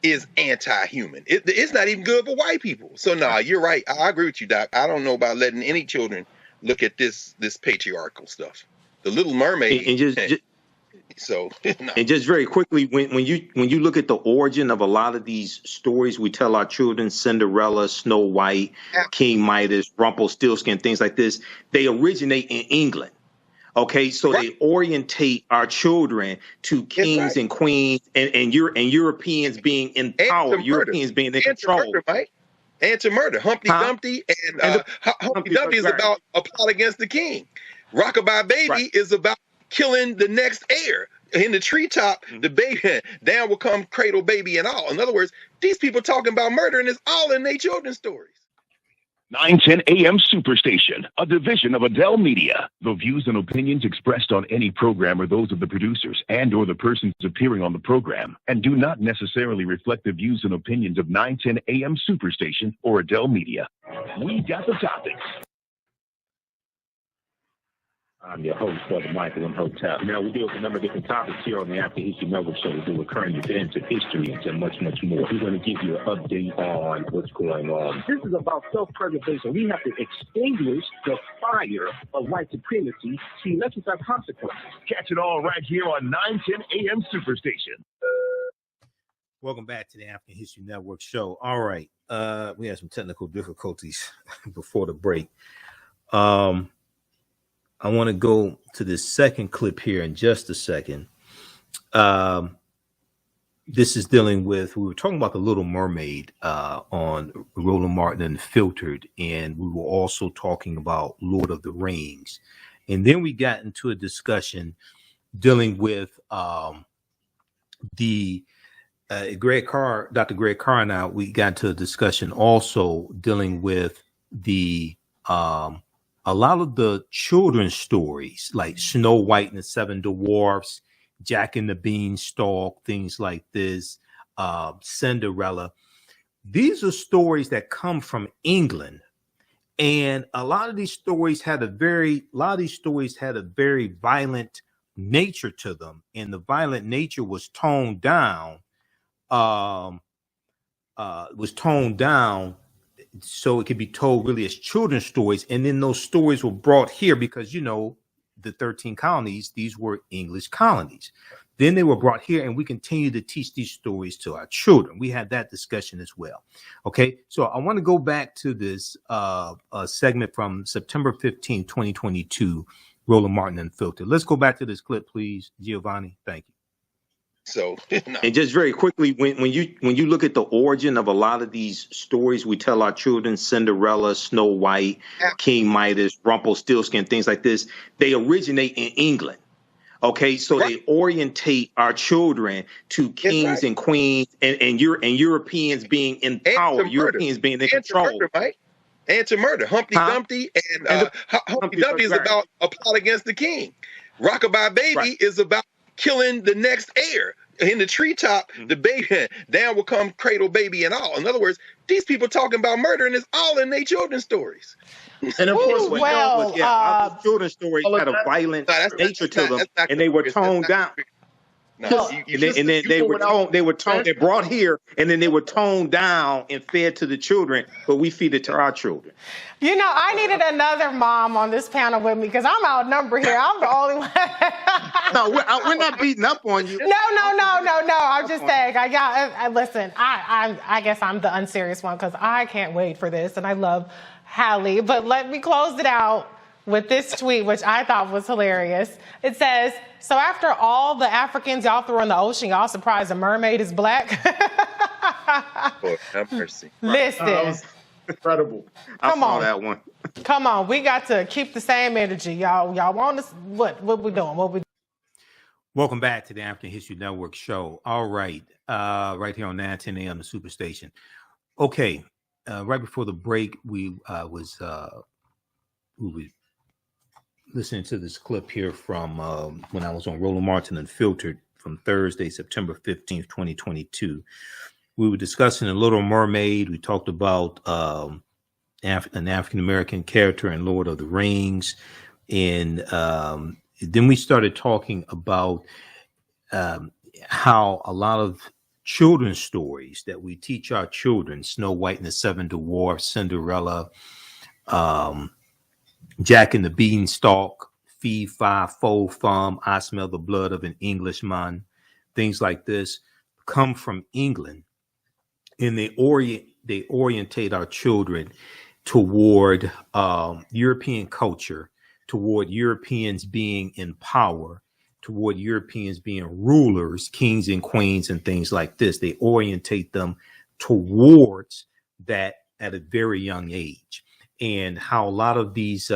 is anti-human. It's not even good for white people. So no, you're right. I agree with you, Doc. I don't know about letting any children look at this patriarchal stuff. The Little Mermaid. And just very quickly, when you look at the origin of a lot of these stories we tell our children, Cinderella, Snow White, King Midas, Rumpelstiltskin, things like this, they originate in England. Okay, so they orientate our children to kings and queens and Europeans being in power, Europeans being in control. And to murder. Humpty Dumpty and Humpty Dumpty is about a plot against the king. Rockabye Baby is about killing the next heir. In the treetop, the baby, down will come cradle baby and all. In other words, these people talking about murder, and it's all in their children's stories. 910 AM Superstation, a division of Adele Media. The views and opinions expressed on any program are those of the producers and or the persons appearing on the program, and do not necessarily reflect the views and opinions of 910 AM Superstation or Adele Media. We got the topics. I'm your host, Brother Michael Imhotep. Now, we deal with a number of different topics here on the After History Network Show. We do recurring events of history and much, much more. We're going to give you an update on what's going on. This is about self-preservation. We have to extinguish the fire of white supremacy. See, let's just have consequences. Catch it all right here on 910 AM Superstation. Welcome back to the African History Network Show. All right. We had some technical difficulties before the break. I want to go to this second clip here in just a second. This is dealing with, we were talking about The Little Mermaid on Roland Martin Unfiltered, and we were also talking about Lord of the Rings. And then we got into a discussion dealing with Dr. Greg Carr and I, we got into a discussion also dealing with a lot of the children's stories, like Snow White and the Seven Dwarfs, Jack and the Beanstalk, things like this, Cinderella. These are stories that come from England. And a lot of these stories had a very violent nature to them. And the violent nature was toned down, so it could be told really as children's stories. And then those stories were brought here because, the 13 colonies, these were English colonies. Then they were brought here, and we continue to teach these stories to our children. We had that discussion as well. Okay, so I want to go back to this segment from September 15, 2022, Roland Martin Unfiltered. Let's go back to this clip, please, Giovanni. Thank you. So, no. And just very quickly, when you look at the origin of a lot of these stories we tell our children, Cinderella, Snow White, King Midas, Rumpelstiltskin, things like this, they originate in England. Okay, so they orientate our children to kings and queens and Europeans being in power, Europeans being in control. Murder, Mike. And to murder. Humpty Dumpty and Humpty Dumpty is about a plot against the king. Rockabye Baby is about killing the next heir. In the treetop, the baby down will come cradle baby and all. In other words, these people talking about murder, and it's all in their children's stories. And of course, our children's stories had a violent nature to them, and they were toned down. No, and then they were brought here, and then they were toned down and fed to the children, but we feed it to our children. You know, I needed another mom on this panel with me because I'm outnumbered here. I'm the only one. No, we're not beating up on you. No. I'm just saying. Listen, I guess I'm the unserious one because I can't wait for this, and I love Halle. But let me close it out with this tweet, which I thought was hilarious. It says, "So after all the Africans y'all threw in the ocean, y'all surprised a mermaid is black?" Lord have mercy. Listen. Incredible. Come on, that one. Come on, we got to keep the same energy, y'all. Y'all want us? What we doing? Welcome back to the African History Network show. All right, right here on 910 AM, the Superstation. Okay, right before the break, we was listening to this clip here from when I was on Roland Martin Unfiltered from Thursday, September 15th, 2022. We were discussing The Little Mermaid. We talked about an African-American character in Lord of the Rings. And then we started talking about how a lot of children's stories that we teach our children, Snow White and the Seven Dwarfs, Cinderella, Jack and the Beanstalk, Fee, Fi, Fo, Fum, I Smell the Blood of an Englishman, things like this come from England. And they orientate our children toward European culture, toward Europeans being in power, toward Europeans being rulers, kings and queens and things like this. They orientate them towards that at a very young age. And how a lot of these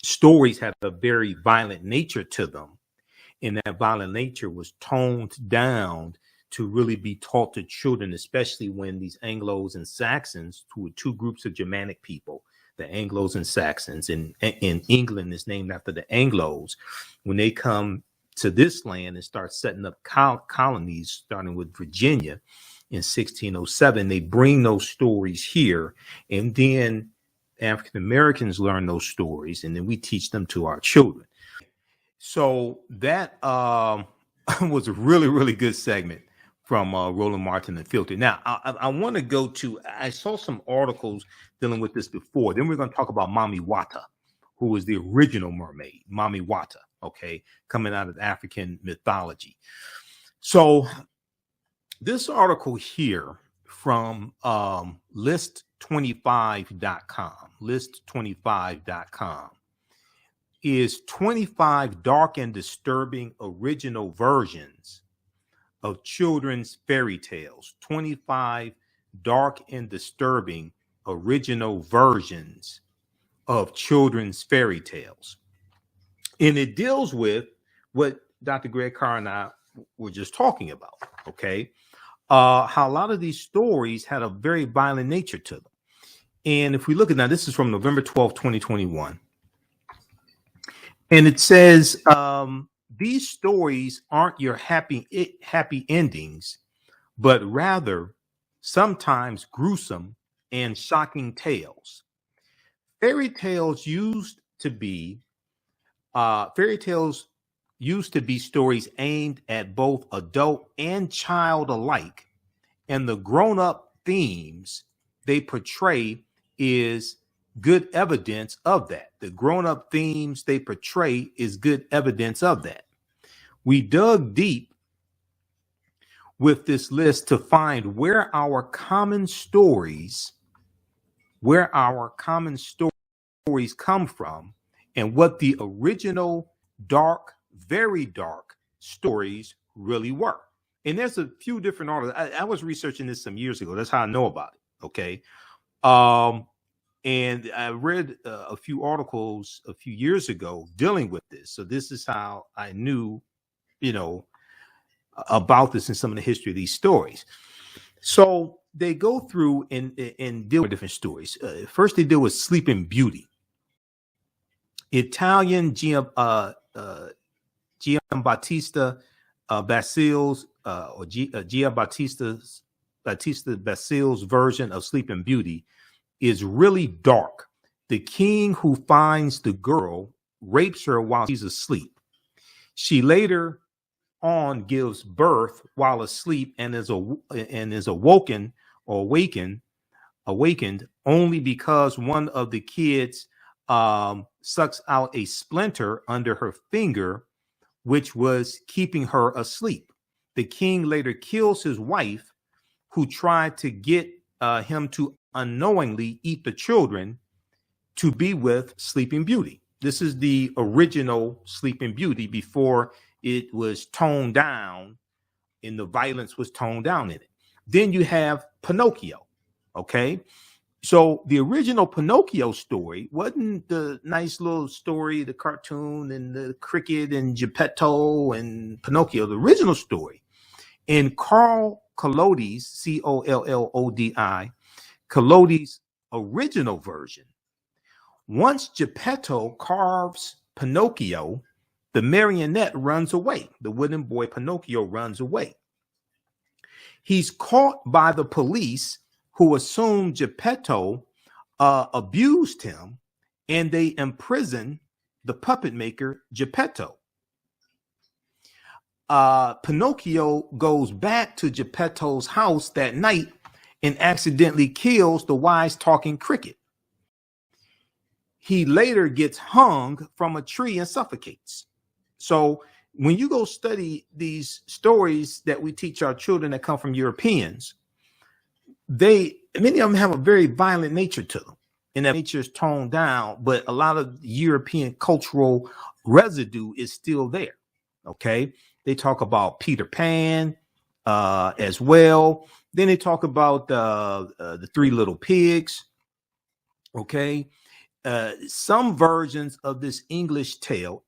stories have a very violent nature to them. And that violent nature was toned down to really be taught to children, especially when these Anglos and Saxons, who were two groups of Germanic people, the Anglos and Saxons, and England is named after the Anglos, when they come to this land and start setting up colonies, starting with Virginia in 1607, they bring those stories here, and then African Americans learn those stories, and then we teach them to our children. So that was a really, really good segment from Roland Martin Unfiltered. Now, I want to go to, I saw some articles dealing with this before. Then we're going to talk about Mami Wata, who was the original mermaid, Mami Wata, okay, coming out of African mythology. So this article here from list25.com, list25.com, is 25 dark and disturbing original versions of children's fairy tales. 25 dark and disturbing original versions of children's fairy tales. And it deals with what Dr. Greg Carr and I were just talking about, okay? How a lot of these stories had a very violent nature to them. And if we look at now, this is from November 12, 2021. And it says, these stories aren't your happy endings, but rather sometimes gruesome and shocking tales. Fairy tales used to be stories aimed at both adult and child alike, and the grown-up themes they portray is good evidence of that. The grown-up themes they portray is good evidence of that. We dug deep with this list to find where our common stories come from and what the original dark, very dark stories really were. And there's a few different articles. I was researching this some years ago. That's how I know about it. Okay. And I read a few articles a few years ago dealing with this. So this is how I knew, about this and some of the history of these stories. So they go through and deal with different stories. First, they deal with Sleeping Beauty. Italian Giambattista Basile's or Giambattista Basile's version of Sleeping Beauty is really dark. The king who finds the girl rapes her while she's asleep. She later on gives birth while asleep and is awakened only because one of the kids sucks out a splinter under her finger, which was keeping her asleep. The king later kills his wife, who tried to get him to unknowingly eat the children to be with Sleeping Beauty. This is the original Sleeping Beauty before it was toned down and the violence was toned down in it. Then you have Pinocchio. Okay. So the original Pinocchio story wasn't the nice little story, the cartoon and the cricket and Geppetto and Pinocchio. The original story in Carl Collodi's, Collodi, Collodi's original version. Once Geppetto carves Pinocchio, the marionette runs away. The wooden boy Pinocchio runs away. He's caught by the police, who assume Geppetto abused him, and they imprison the puppet maker Geppetto. Pinocchio goes back to Geppetto's house that night and accidentally kills the wise talking cricket. He later gets hung from a tree and suffocates. So when you go study these stories that we teach our children that come from Europeans, many of them have a very violent nature to them, and that nature is toned down, but a lot of European cultural residue is still there. Okay. They talk about Peter Pan as well. Then they talk about the Three Little Pigs. Okay. Some versions of this English tale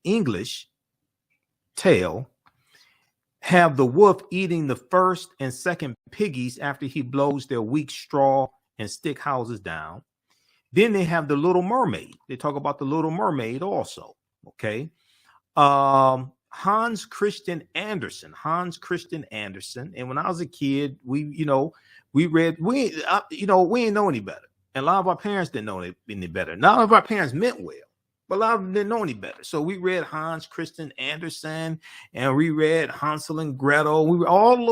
have the wolf eating the first and second piggies after he blows their weak straw and stick houses down. Then they have the Little Mermaid. They talk about the Little Mermaid also. Okay. Hans Christian Andersen. And when I was a kid, we ain't know any better. And a lot of our parents didn't know any better. None of our parents meant well, but a lot of them didn't know any better. So we read Hans Christian Andersen, and we read Hansel and Gretel. We read all the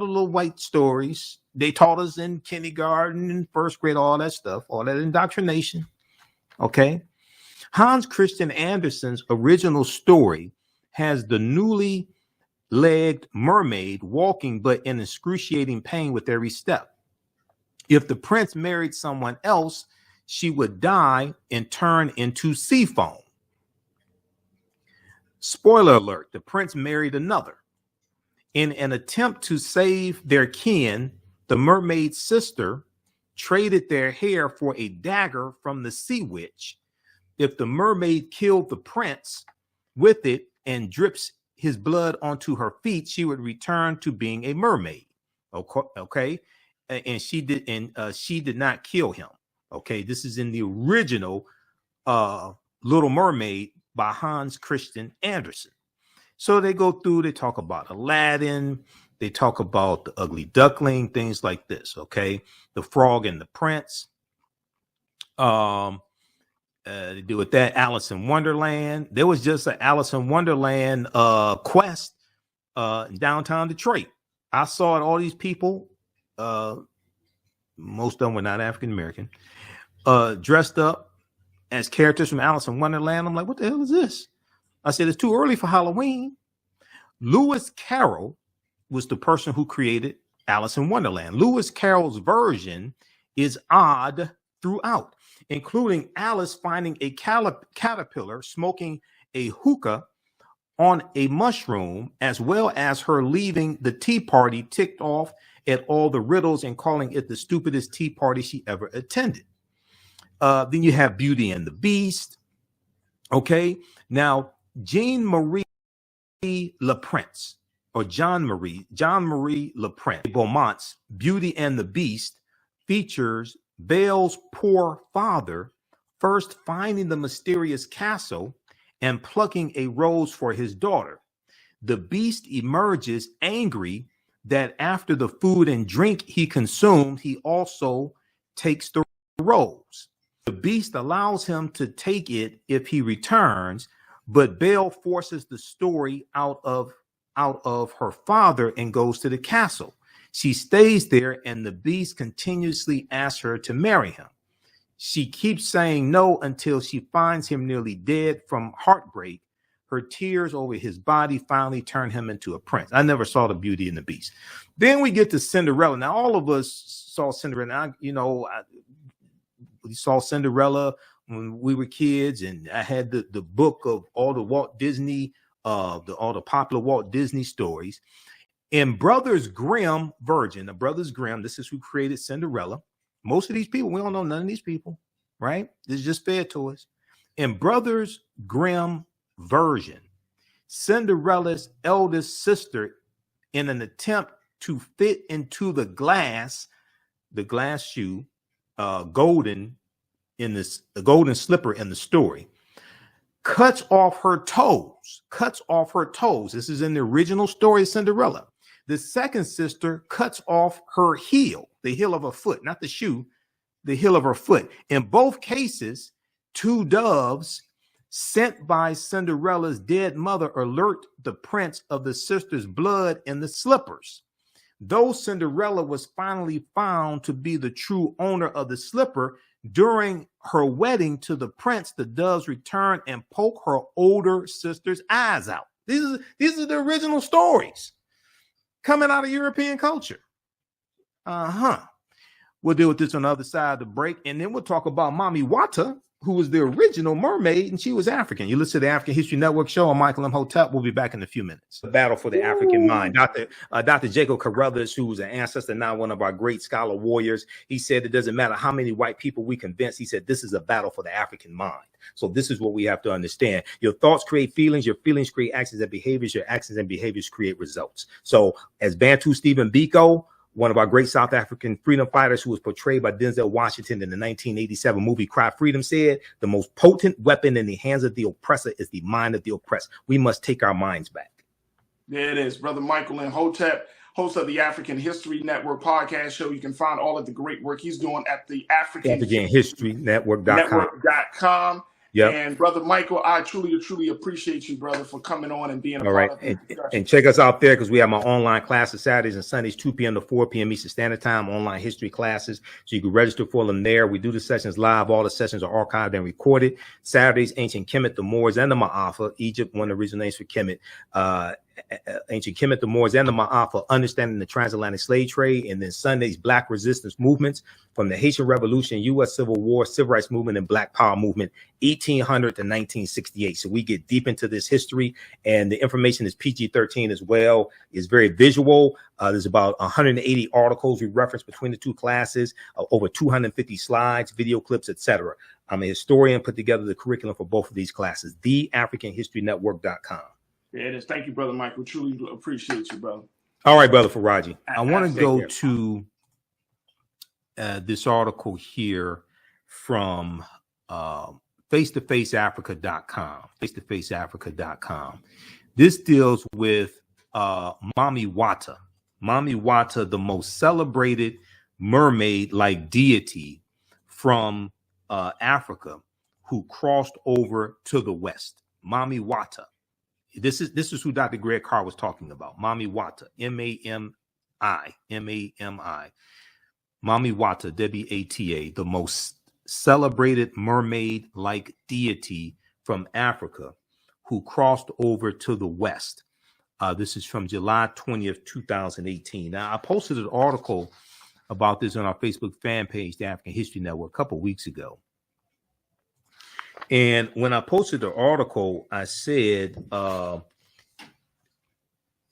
little white stories. They taught us in kindergarten and first grade, all that stuff, all that indoctrination. Okay. Hans Christian Andersen's original story has the newly legged mermaid walking but in excruciating pain with every step. If the prince married someone else, she would die and turn into sea foam. Spoiler alert, the prince married another. In an attempt to save their kin, the mermaid's sister traded their hair for a dagger from the sea witch. If the mermaid killed the prince with it and drips his blood onto her feet, she would return to being a mermaid. Okay. And she did not kill him. Okay, this is in the original Little Mermaid by Hans Christian Andersen. So they go through, they talk about Aladdin, they talk about the Ugly Duckling, things like this. Okay, the Frog and the Prince. They do with that. Alice in Wonderland. There was just an Alice in Wonderland quest in downtown Detroit. I saw it. All these people. Most of them were not African American, dressed up as characters from Alice in Wonderland. I'm like, what the hell is this? I said, it's too early for Halloween. Lewis Carroll was the person who created Alice in Wonderland. Lewis Carroll's version is odd throughout, including Alice finding a caterpillar smoking a hookah on a mushroom, as well as her leaving the tea party ticked off at all the riddles and calling it the stupidest tea party she ever attended. Then you have Beauty and the Beast. Okay, now Jean Marie LaPrence, or John Marie LaPrence Beaumont's Beauty and the Beast features Belle's poor father first finding the mysterious castle and plucking a rose for his daughter. The Beast emerges angry that after the food and drink he consumed, he also takes the rose. The Beast allows him to take it if he returns, but Belle forces the story out of her father and goes to the castle. She stays there, and the Beast continuously asks her to marry him. She keeps saying no until she finds him nearly dead from heartbreak. Her tears over his body finally turn him into a prince. I never saw the Beauty and the Beast. Then we get to Cinderella. Now, all of us saw Cinderella. We saw Cinderella when we were kids, and I had the book of all the Walt Disney, all the popular Walt Disney stories. In Brothers Grimm version, the Brothers Grimm, this is who created Cinderella. Most of these people, we don't know none of these people, right? This is just fed to us. In Brothers Grimm version, Cinderella's eldest sister, in an attempt to fit into the glass shoe, the golden slipper in the story, cuts off her toes. This is in the original story of Cinderella. The second sister cuts off her heel, the heel of her foot, not the shoe, the heel of her foot. In both cases, two doves sent by Cinderella's dead mother alert the prince of the sister's blood in the slippers. Though Cinderella was finally found to be the true owner of the slipper, during her wedding to the prince, the doves return and poke her older sister's eyes out. These are the original stories coming out of European culture. We'll deal with this on the other side of the break, and then we'll talk about Mami Wata, who was the original mermaid, and she was African. You listen to the African History Network show. I'm Michael Imhotep. We'll be back in a few minutes. The battle for the African mind. Dr. Jacob Carruthers, who was an ancestor, now one of our great scholar warriors, he said it doesn't matter how many white people we convince. He said this is a battle for the African mind. So this is what we have to understand. Your thoughts create feelings. Your feelings create actions and behaviors. Your actions and behaviors create results. So as Bantu Stephen Biko, one of our great South African freedom fighters who was portrayed by Denzel Washington in the 1987 movie Cry Freedom, said, the most potent weapon in the hands of the oppressor is the mind of the oppressed. We must take our minds back. There it is. Brother Michael Imhotep, host of the African History Network podcast show. You can find all of the great work he's doing at the African History Network.com. Yep. And Brother Michael, I truly appreciate you, brother, for coming on and being a part of the discussion. And check us out there, because we have my online classes Saturdays and Sundays, 2 p.m. to 4 p.m. Eastern Standard Time, online history classes. So you can register for them there. We do the sessions live. All the sessions are archived and recorded. Saturdays, Ancient Kemet, the Moors, and the Ma'afa. Egypt, one of the original names for Kemet. Ancient Kemet, the Moors, and the Ma'afa, understanding the transatlantic slave trade. And then Sundays, Black resistance movements from the Haitian Revolution, U.S. Civil War, Civil Rights Movement, and Black Power Movement, 1800 to 1968. So we get deep into this history, and the information is PG-13 as well. It's very visual. There's about 180 articles we reference between the two classes, over 250 slides, video clips, etc. I'm a historian, put together the curriculum for both of these classes, TheAHNShow.com. Yeah, it is. Thank you, Brother Michael. Truly appreciate you, brother. All right, Brother Faraji. I want to go to this article here from face-to-faceafrica.com. Face-to-faceafrica.com. This deals with Mami Wata. Mami Wata, the most celebrated mermaid-like deity from Africa who crossed over to the West. Mami Wata. This is who Dr. Greg Carr was talking about. Mami Wata, M-A-M-I. Mami Wata, W-A-T-A, the most celebrated mermaid-like deity from Africa who crossed over to the West. This is from July 20th, 2018. Now, I posted an article about this on our Facebook fan page, the African History Network, a couple of weeks ago. And when I posted the article, I said, let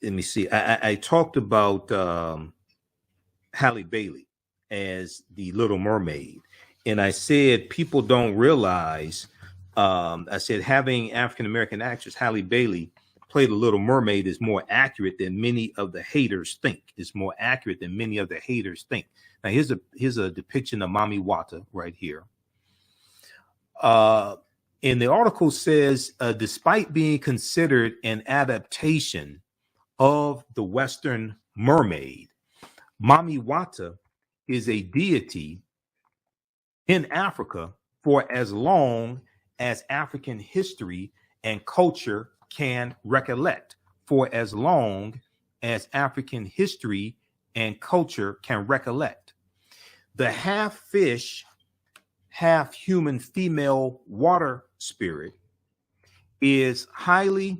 me see, I talked about Halle Bailey as the Little Mermaid. And I said, people don't realize, I said, having African-American actress Halle Bailey play the Little Mermaid is more accurate than many of the haters think. It's more accurate than many of the haters think. Now, here's a depiction of Mami Wata right here. And the article says, despite being considered an adaptation of the Western mermaid, Mami Wata is a deity in Africa for as long as African history and culture can recollect. For as long as African history and culture can recollect. The half fish, half human female water spirit is the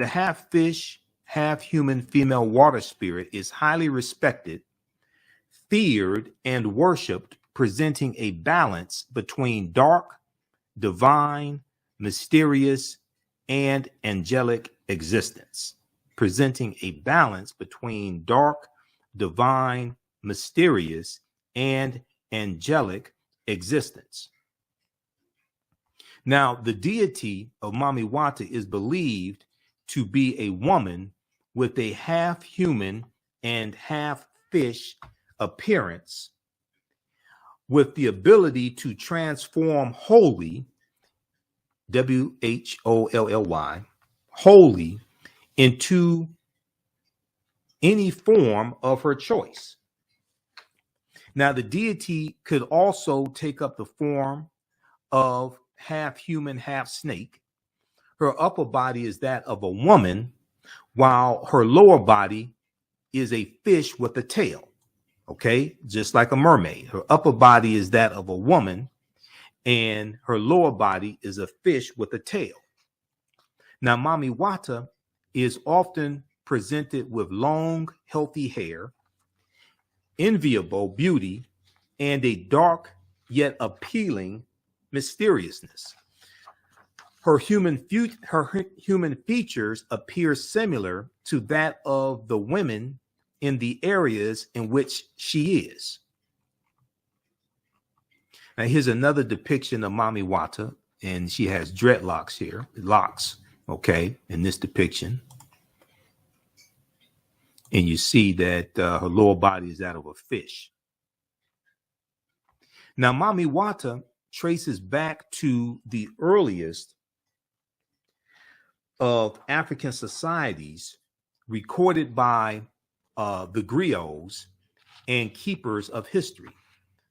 half fish, half human female water spirit is highly respected, feared, and worshipped, presenting a balance between dark, divine, mysterious, and angelic existence. Presenting a balance between dark, divine, mysterious, and angelic existence. Now, the deity of Mami Wata is believed to be a woman with a half human and half fish appearance, with the ability to transform wholly, W-H-O-L-L-Y, wholly, into any form of her choice. Now, the deity could also take up the form of half human, half snake. Her upper body is that of a woman, while her lower body is a fish with a tail. Okay, just like a mermaid. Her upper body is that of a woman, and her lower body is a fish with a tail. Now, Mami Wata is often presented with long, healthy hair, enviable beauty, and a dark yet appealing mysteriousness. Her human features appear similar to that of the women in the areas in which she is. Now, here's another depiction of Mami Wata, and she has dreadlocks here, locks, okay, in this depiction. And you see that her lower body is that of a fish. Now, Mami Wata traces back to the earliest of African societies recorded by the griots and keepers of history.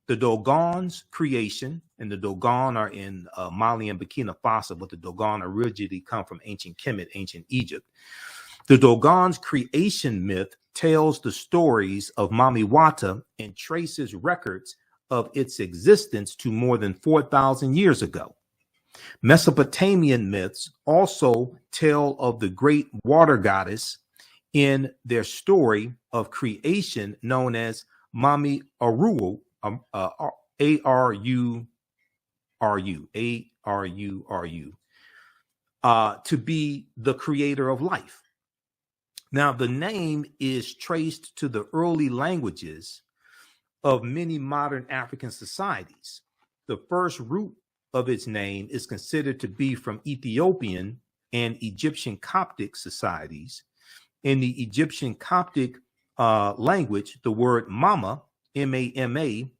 The Dogon's creation, and the Dogon are in Mali and Burkina Faso, but the Dogon originally come from ancient Kemet, ancient Egypt. The Dogon's creation myth tells the stories of Mami Wata and traces records of its existence to more than 4,000 years ago. Mesopotamian myths also tell of the great water goddess in their story of creation known as Mami Aru, A-R-U-R-U, to be the creator of life. Now, the name is traced to the early languages of many modern African societies. The first root of its name is considered to be from Ethiopian and Egyptian Coptic societies. In the Egyptian Coptic language, the word mama, M-A-M-A,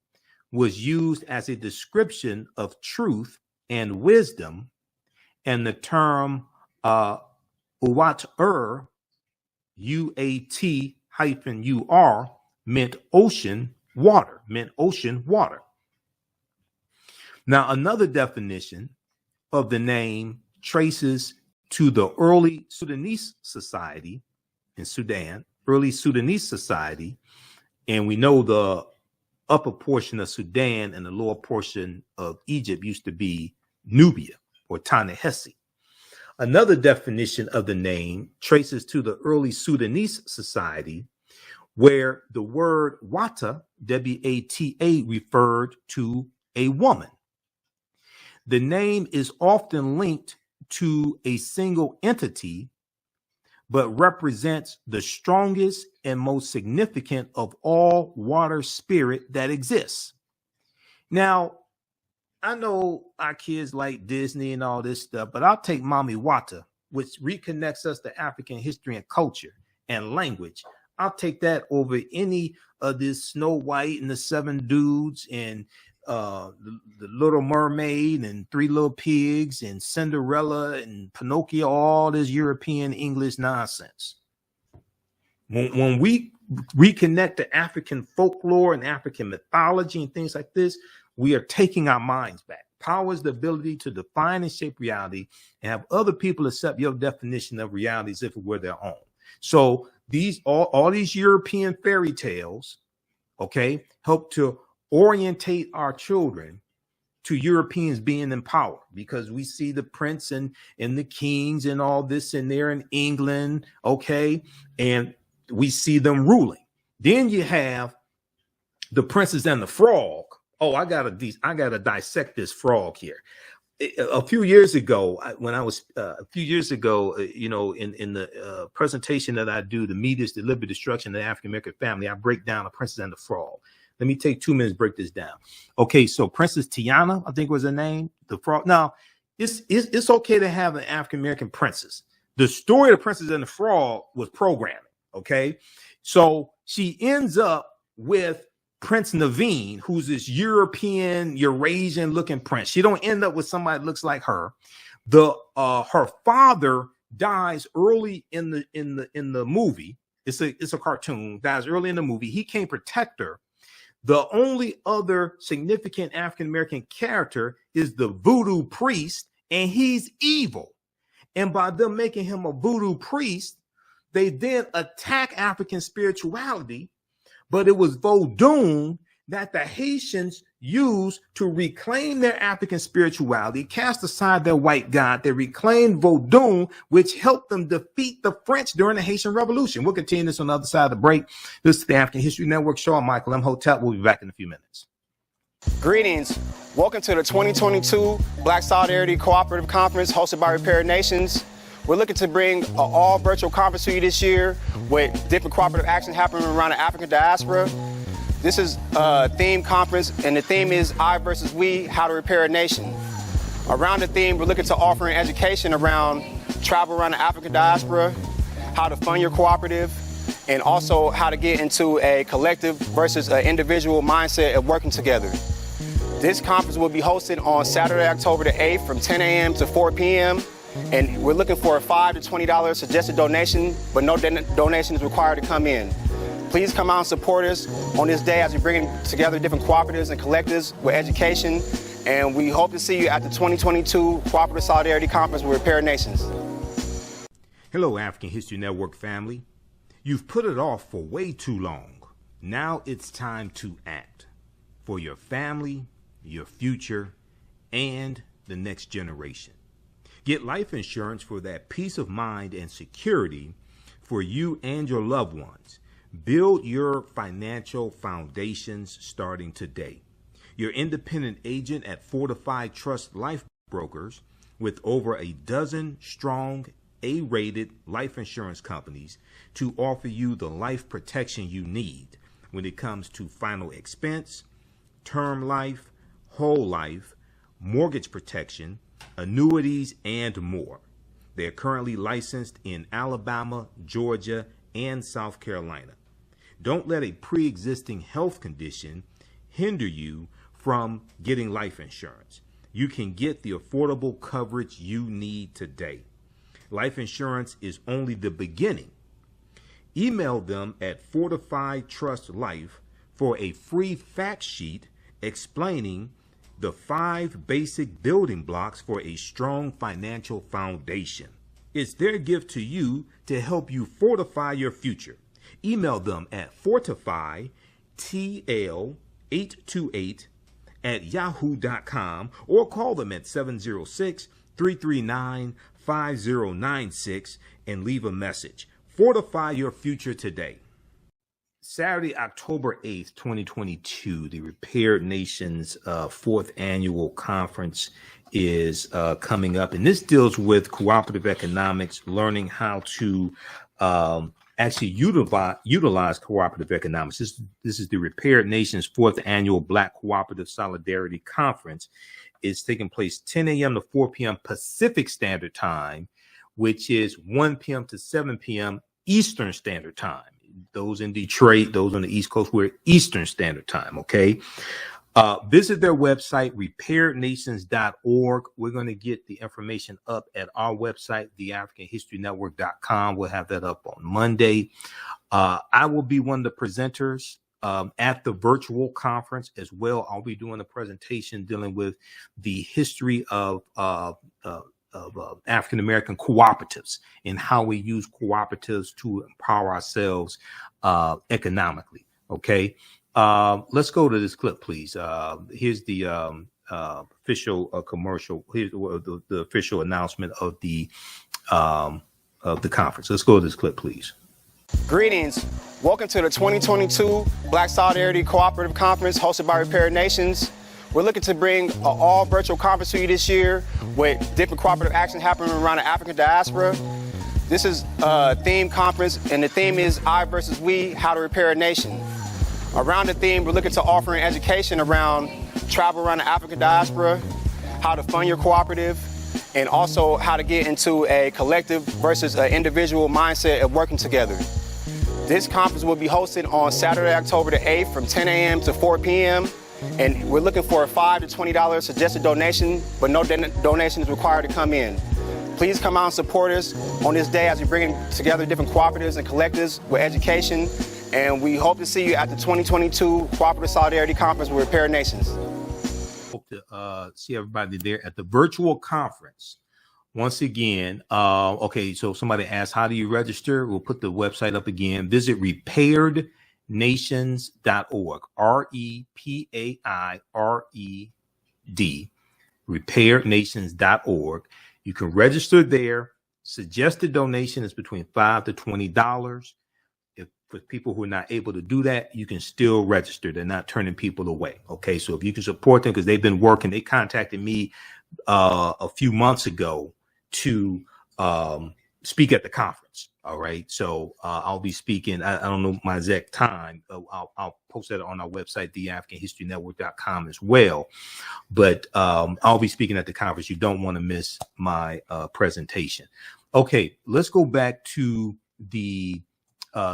was used as a description of truth and wisdom, and the term Uat-ur, U-A-T-U-R, meant ocean water, Now, another definition of the name traces to the early Sudanese society in Sudan, and we know the upper portion of Sudan and the lower portion of Egypt used to be Nubia or Ta-Nehisi. Another definition of the name traces to the early Sudanese society, where the word Wata, W-A-T-A, referred to a woman. The name is often linked to a single entity, but represents the strongest and most significant of all water spirit that exists. Now, I know our kids like Disney and all this stuff, but I'll take Mami Wata, which reconnects us to African history and culture and language. I'll take that over any of this Snow White and the Seven Dudes and the Little Mermaid and Three Little Pigs and Cinderella and Pinocchio, all this European English nonsense. When we reconnect to African folklore and African mythology and things like this, we are taking our minds back. Power is the ability to define and shape reality and have other people accept your definition of reality as if it were their own. So these all these European fairy tales, okay, help to orientate our children to Europeans being in power, because we see the prince and the kings and all this in there in England, okay, and we see them ruling. Then you have the Princess and the Frog. Oh, I gotta dissect this frog here. A few years ago, in the presentation that I do, The Media's Deliberate Destruction of the African American Family, I break down The Princess and the Frog. Let me take 2 minutes to break this down. Okay, so Princess Tiana, I think was her name, the frog. Now, it's okay to have an African American princess. The story of the Princess and the Frog was programming. Okay, so she ends up with Prince Naveen, who's this European, Eurasian looking prince. She don't end up with somebody that looks like her. Her father dies early in the movie. It's a cartoon, dies early in the movie. He can't protect her. The only other significant African-American character is the voodoo priest, and he's evil. And by them making him a voodoo priest, they then attack African spirituality. But it was Vodun that the Haitians used to reclaim their African spirituality, cast aside their white god. They reclaimed Vodun, which helped them defeat the French during the Haitian Revolution. We'll continue this on the other side of the break. This is the African History Network show. I'm Michael Imhotep. We'll be back in a few minutes. Greetings. Welcome to the 2022 Black Solidarity Cooperative Conference hosted by Repair Nations. We're looking to bring an all virtual conference to you this year with different cooperative actions happening around the African diaspora. This is a theme conference, and the theme is I versus We, How to Repair a Nation. Around the theme, we're looking to offer an education around travel around the African diaspora, how to fund your cooperative, and also how to get into a collective versus an individual mindset of working together. This conference will be hosted on Saturday, October the 8th from 10 a.m. to 4 p.m. And we're looking for a $5 to $20 suggested donation, but no donation is required to come in. Please come out and support us on this day as we bring together different cooperatives and collectives with education. And we hope to see you at the 2022 Cooperative Solidarity Conference with Repair Nations. Hello, African History Network family. You've put it off for way too long. Now it's time to act for your family, your future, and the next generation. Get life insurance for that peace of mind and security for you and your loved ones. Build your financial foundations starting today. Your independent agent at Fortified Trust Life Brokers, with over a dozen strong A-rated life insurance companies to offer you the life protection you need when it comes to final expense, term life, whole life, mortgage protection, annuities, and more. They are currently licensed in Alabama, Georgia, and South Carolina. Don't let a pre-existing health condition hinder you from getting life insurance. You can get the affordable coverage you need today. Life insurance is only the beginning. Email them at Fortified Trust Life for a free fact sheet explaining the 5 basic building blocks for a strong financial foundation. It's their gift to you to help you fortify your future. Email them at fortifytl 828@yahoo.com or call them at 706-339-5096 and leave a message. Fortify your future today. Saturday, October 8th, 2022, the Repaired Nations 4th Annual Conference is coming up. And this deals with cooperative economics, learning how to actually utilize cooperative economics. This is the Repaired Nations 4th Annual Black Cooperative Solidarity Conference. It's taking place 10 a.m. to 4 p.m. Pacific Standard Time, which is 1 p.m. to 7 p.m. Eastern Standard Time. Those in Detroit, those on the East Coast, we're Eastern Standard Time, okay? Visit their website, repairednations.org. We're going to get the information up at our website, TheAHNShow.com. We'll have that up on Monday. I will be one of the presenters at the virtual conference as well. I'll be doing a presentation dealing with the history of African-American cooperatives and how we use cooperatives to empower ourselves economically. Okay. Let's go to this clip, please. Here's the official commercial. Here's the official announcement of the conference. Let's go to this clip, please. Greetings. Welcome to the 2022 Black Solidarity Cooperative Conference hosted by Repaired Nations. We're looking to bring an all virtual conference to you this year with different cooperative action happening around the African diaspora. This is a theme conference, and the theme is I versus we, how to repair a nation. Around the theme, we're looking to offer an education around travel around the African diaspora, how to fund your cooperative, and also how to get into a collective versus an individual mindset of working together. This conference will be hosted on Saturday, October the 8th from 10 a.m. to 4 p.m. And we're looking for a $5 to $20 suggested donation, but no donation is required to come in. Please come out and support us on this day as we bring together different cooperatives and collectives with education. And we hope to see you at the 2022 Cooperative Solidarity Conference with Repaired Nations. Hope to see everybody there at the virtual conference. Once again, okay, so somebody asked, how do you register? We'll put the website up again. Visit repairednations.org, REPAIRED, repairednations.org. You can register there. Suggested donation is between $5 to $20. If for people who are not able to do that, you can still register. They're not turning people away. Okay, so if you can support them, because they've been working, they contacted me a few months ago to speak at the conference. All right, so I'll be speaking. I don't know my exact time. I'll post that on our website, TheAHNShow.com as well. But I'll be speaking at the conference. You don't want to miss my presentation. Okay, let's go back to the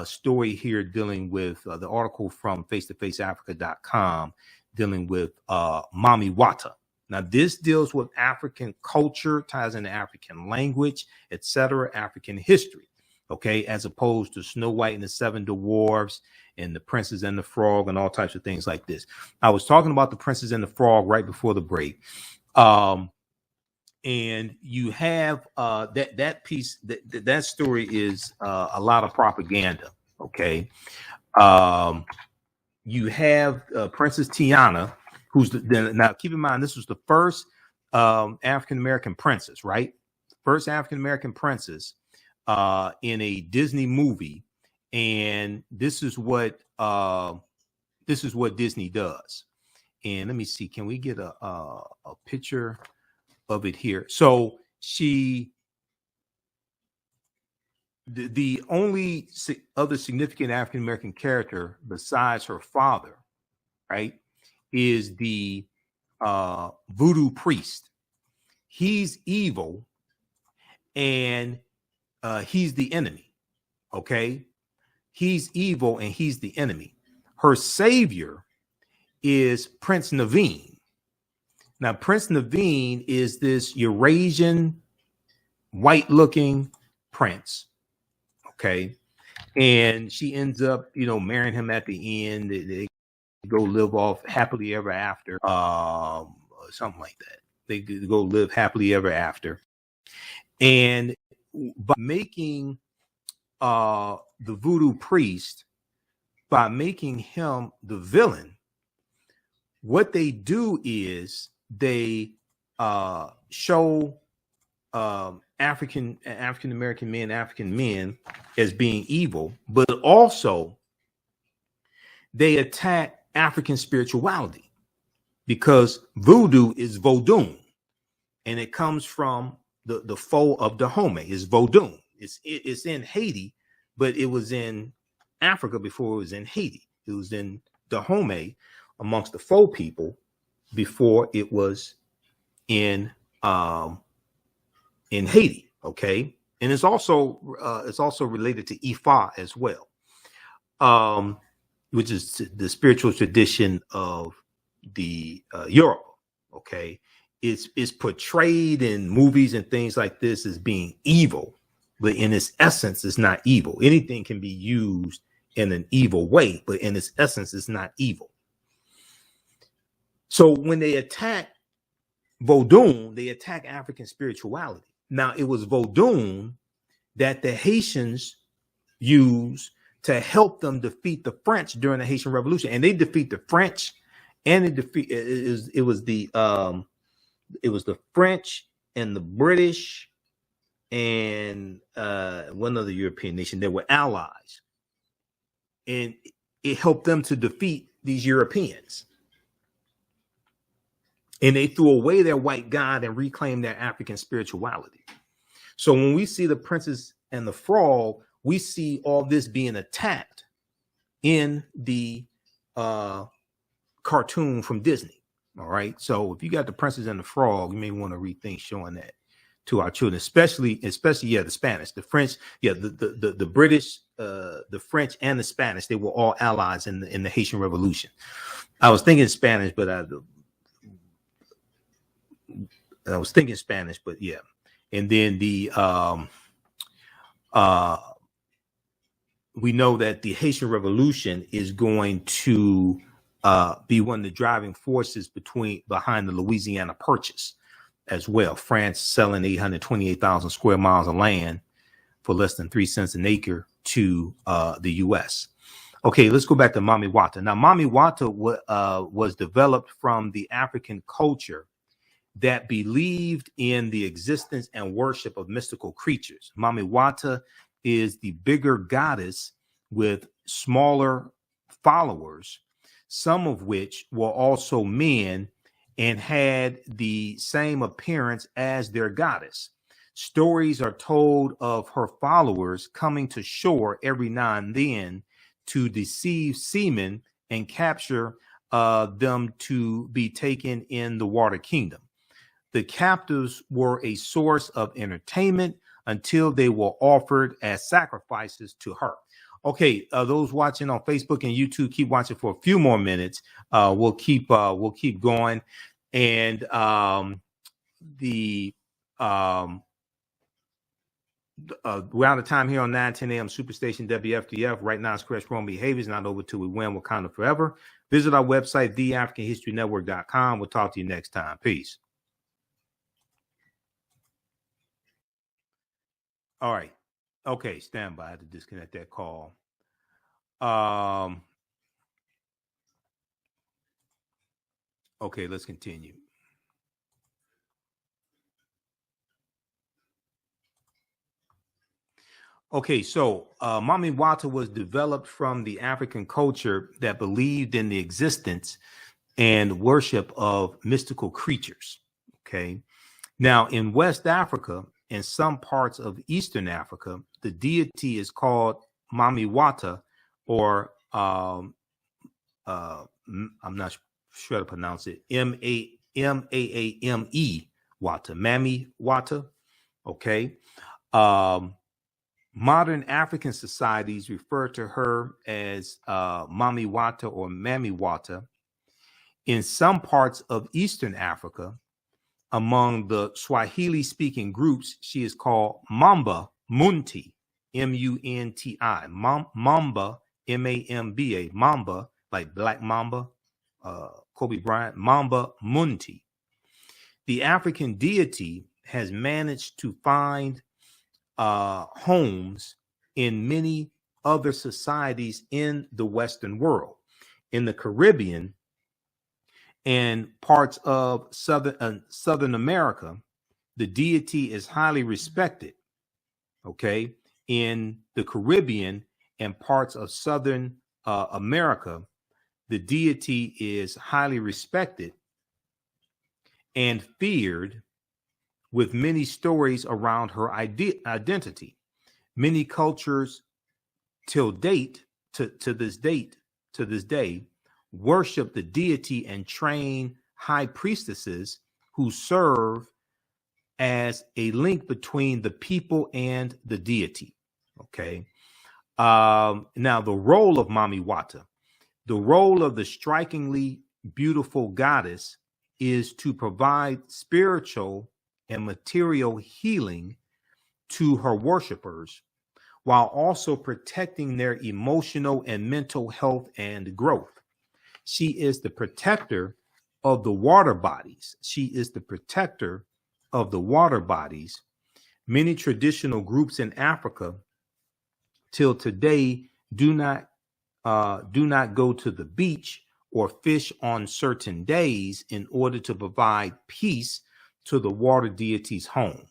story here dealing with the article from face-to-faceafrica.com dealing with Mami Wata. Now, this deals with African culture, ties into African language, etc., African history, okay, as opposed to Snow White and the Seven Dwarfs and the Princess and the Frog and all types of things like this. I was talking about the Princess and the Frog right before the break. And you have that piece, that story is a lot of propaganda, okay? You have Princess Tiana, who's now keep in mind, this was the first African-American princess, right? First African-American princess in a Disney movie. And this is what Disney does. And let me see, can we get a picture of it here? So the only other significant African-American character besides her father, right, is the voodoo priest. He's evil and he's the enemy. Okay, he's evil and he's the enemy. Her savior is Prince Naveen. Now, Prince Naveen is this Eurasian, white-looking prince. Okay, and she ends up, marrying him at the end. They go live off happily ever after, something like that. They go live happily ever after. And by making the voodoo priest, by making him the villain, what they do is they show African American men, African men as being evil, but also they attack African spirituality, because voodoo is Vodun, and it comes from the foe of Dahomey is Vodun. It's in Haiti, but it was in Africa before it was in Haiti. It was in Dahomey amongst the foe people before it was in Haiti. Okay, and it's also related to Ifa as well, which is the spiritual tradition of the Europe. Okay, it's portrayed in movies and things like this as being evil, but in its essence, it's not evil. Anything can be used in an evil way, but in its essence, it's not evil. So when they attack Vodun, they attack African spirituality. Now, it was Vodun that the Haitians used to help them defeat the French during the Haitian Revolution, and they defeat the French, and it was the French and the British and one other European nation that were allies, and it helped them to defeat these Europeans. And they threw away their white god and reclaimed their African spirituality. So when we see the Princess and the Frog, we see all this being attacked in the cartoon from Disney. All right. So if you got the Princess and the Frog, you may want to rethink showing that to our children, especially the Spanish, the French, the British, the French and the Spanish. They were all allies in the Haitian Revolution. I was thinking Spanish, but yeah. And then we know that the Haitian Revolution is going to be one of the driving forces behind the Louisiana Purchase as well. France selling 828,000 square miles of land for less than 3 cents an acre to the U.S. Okay, let's go back to Mami Wata. Now, Mami Wata was developed from the African culture that believed in the existence and worship of mystical creatures. Mami Wata is the bigger goddess with smaller followers, some of which were also men and had the same appearance as their goddess. Stories are told of her followers coming to shore every now and then to deceive seamen and capture them to be taken in the water kingdom. The captives were a source of entertainment until they were offered as sacrifices to her. Okay, those watching on Facebook and YouTube, keep watching for a few more minutes. We'll keep going, and we're out of time here on 9:10 a.m. Superstation WFDF. Right now, it's correct wrong behaviors, not over till we win. Wakanda forever. Visit our website, TheAHNShow.com. We'll talk to you next time. Peace. All right. Okay, stand by. I had to disconnect that call. Okay, let's continue. Okay, so Mami Wata was developed from the African culture that believed in the existence and worship of mystical creatures. Okay. Now, in West Africa and some parts of Eastern Africa, the deity is called Mami Wata, or I'm not sure how to pronounce it, M-A-M-E Wata, Mami Wata. Okay. Modern African societies refer to her as Mami Wata or Mami Wata. In some parts of Eastern Africa, among the Swahili-speaking groups, she is called Mamba Munti, M-U-N-T-I, Mamba, M-A-M-B-A, Mamba, like Black Mamba, Kobe Bryant, Mamba Munti. The African deity has managed to find homes in many other societies in the Western world. In the Caribbean, In parts of Southern America, the deity is highly respected. Okay. In the Caribbean and parts of Southern America, the deity is highly respected and feared, with many stories around her identity. Many cultures to this day, worship the deity and train high priestesses who serve as a link between the people and the deity. Okay. Now, the role of Mami Wata, the role of the strikingly beautiful goddess, is to provide spiritual and material healing to her worshipers, while also protecting their emotional and mental health and growth. She is the protector of the water bodies. She is the protector of the water bodies. Many traditional groups in Africa till today do not go to the beach or fish on certain days in order to provide peace to the water deity's home.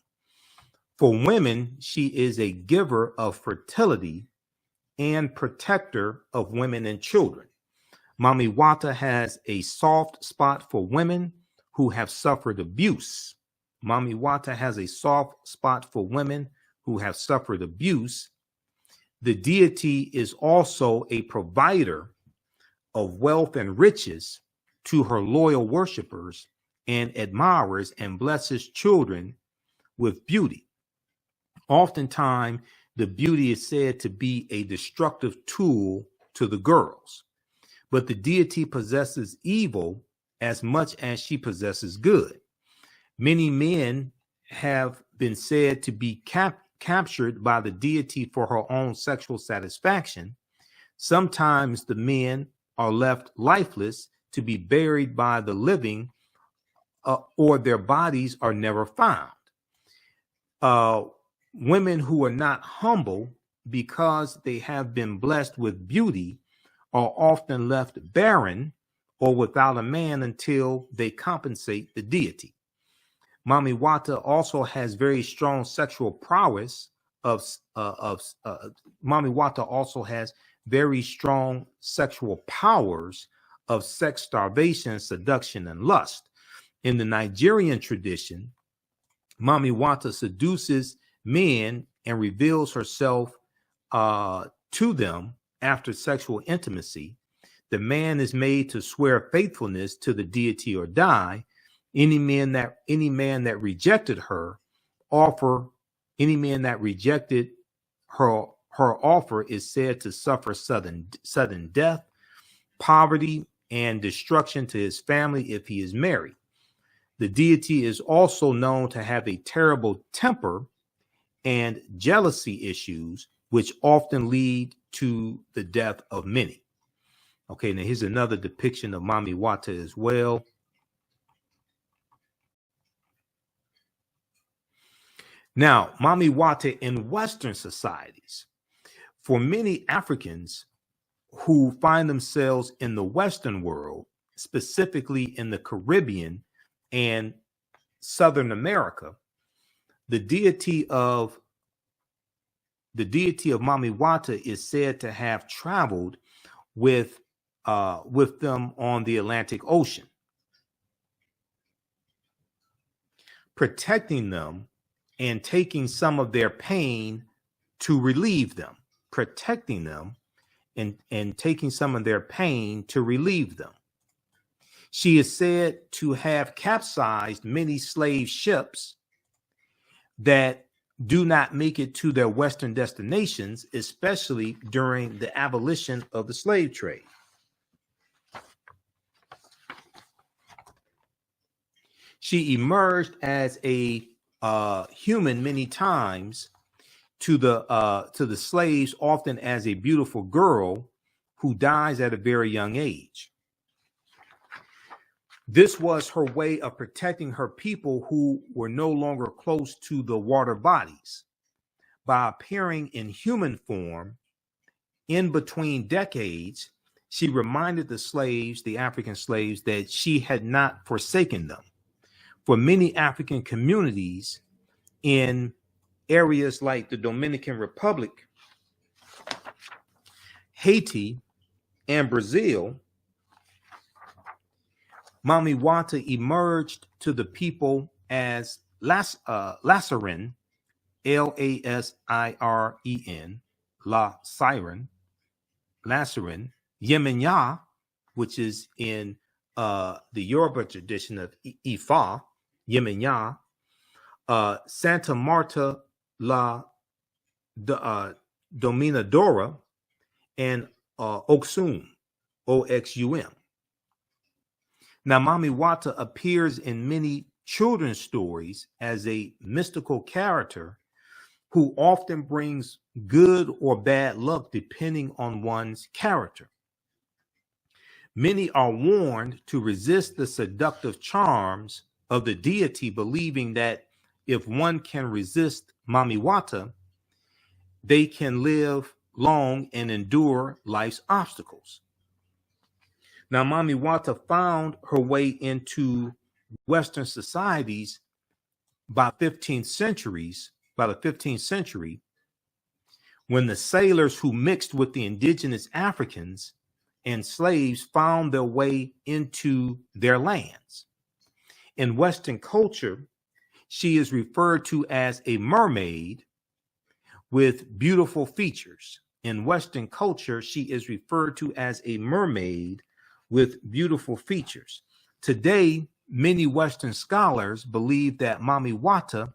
For women, she is a giver of fertility and protector of women and children. Mami Wata has a soft spot for women who have suffered abuse. Mami Wata has a soft spot for women who have suffered abuse. The deity is also a provider of wealth and riches to her loyal worshipers and admirers, and blesses children with beauty. Oftentimes, the beauty is said to be a destructive tool to the girls, but the deity possesses evil as much as she possesses good. Many men have been said to be captured by the deity for her own sexual satisfaction. Sometimes the men are left lifeless to be buried by the living, or their bodies are never found. Women who are not humble because they have been blessed with beauty are often left barren or without a man until they compensate the deity. Mami Wata also has very strong sexual prowess Mami Wata also has very strong sexual powers of sex starvation, seduction, and lust. In the Nigerian tradition, Mami Wata seduces men and reveals herself to them after sexual intimacy. The man is made to swear faithfulness to the deity or die. Any man that rejected her offer is said to suffer sudden death, poverty, and destruction to his family if he is married. The deity is also known to have a terrible temper and jealousy issues, which often lead to the death of many. Okay, now here's another depiction of Mami Wata as well. Now, Mami Wata in Western societies, for many Africans who find themselves in the Western world, specifically in the Caribbean and Southern America, the deity of Mami Wata is said to have traveled with them on the Atlantic Ocean, protecting them and taking some of their pain to relieve them, protecting them and taking some of their pain to relieve them. She is said to have capsized many slave ships that do not make it to their Western destinations, especially during the abolition of the slave trade. She emerged as a human many times to the slaves, often as a beautiful girl who dies at a very young age. This was her way of protecting her people who were no longer close to the water bodies. By appearing in human form in between decades, she reminded the slaves, the African slaves, that she had not forsaken them. For many African communities in areas like the Dominican Republic, Haiti, and Brazil, Mami Wata emerged to the people as Lasaren, L-A-S-I-R-E-N, La Siren, Lasaren, Yemenya, which is in the Yoruba tradition of Ifa, Yemenya, Santa Marta La Dominadora, and Oxum, O-X-U-M. Now, Mami Wata appears in many children's stories as a mystical character who often brings good or bad luck depending on one's character. Many are warned to resist the seductive charms of the deity, believing that if one can resist Mami Wata, they can live long and endure life's obstacles. Now, Mami Wata found her way into Western societies by the 15th century, when the sailors who mixed with the indigenous Africans and slaves found their way into their lands. In Western culture, she is referred to as a mermaid with beautiful features. In Western culture, she is referred to as a mermaid with beautiful features. Today, many Western scholars believe that Mami Wata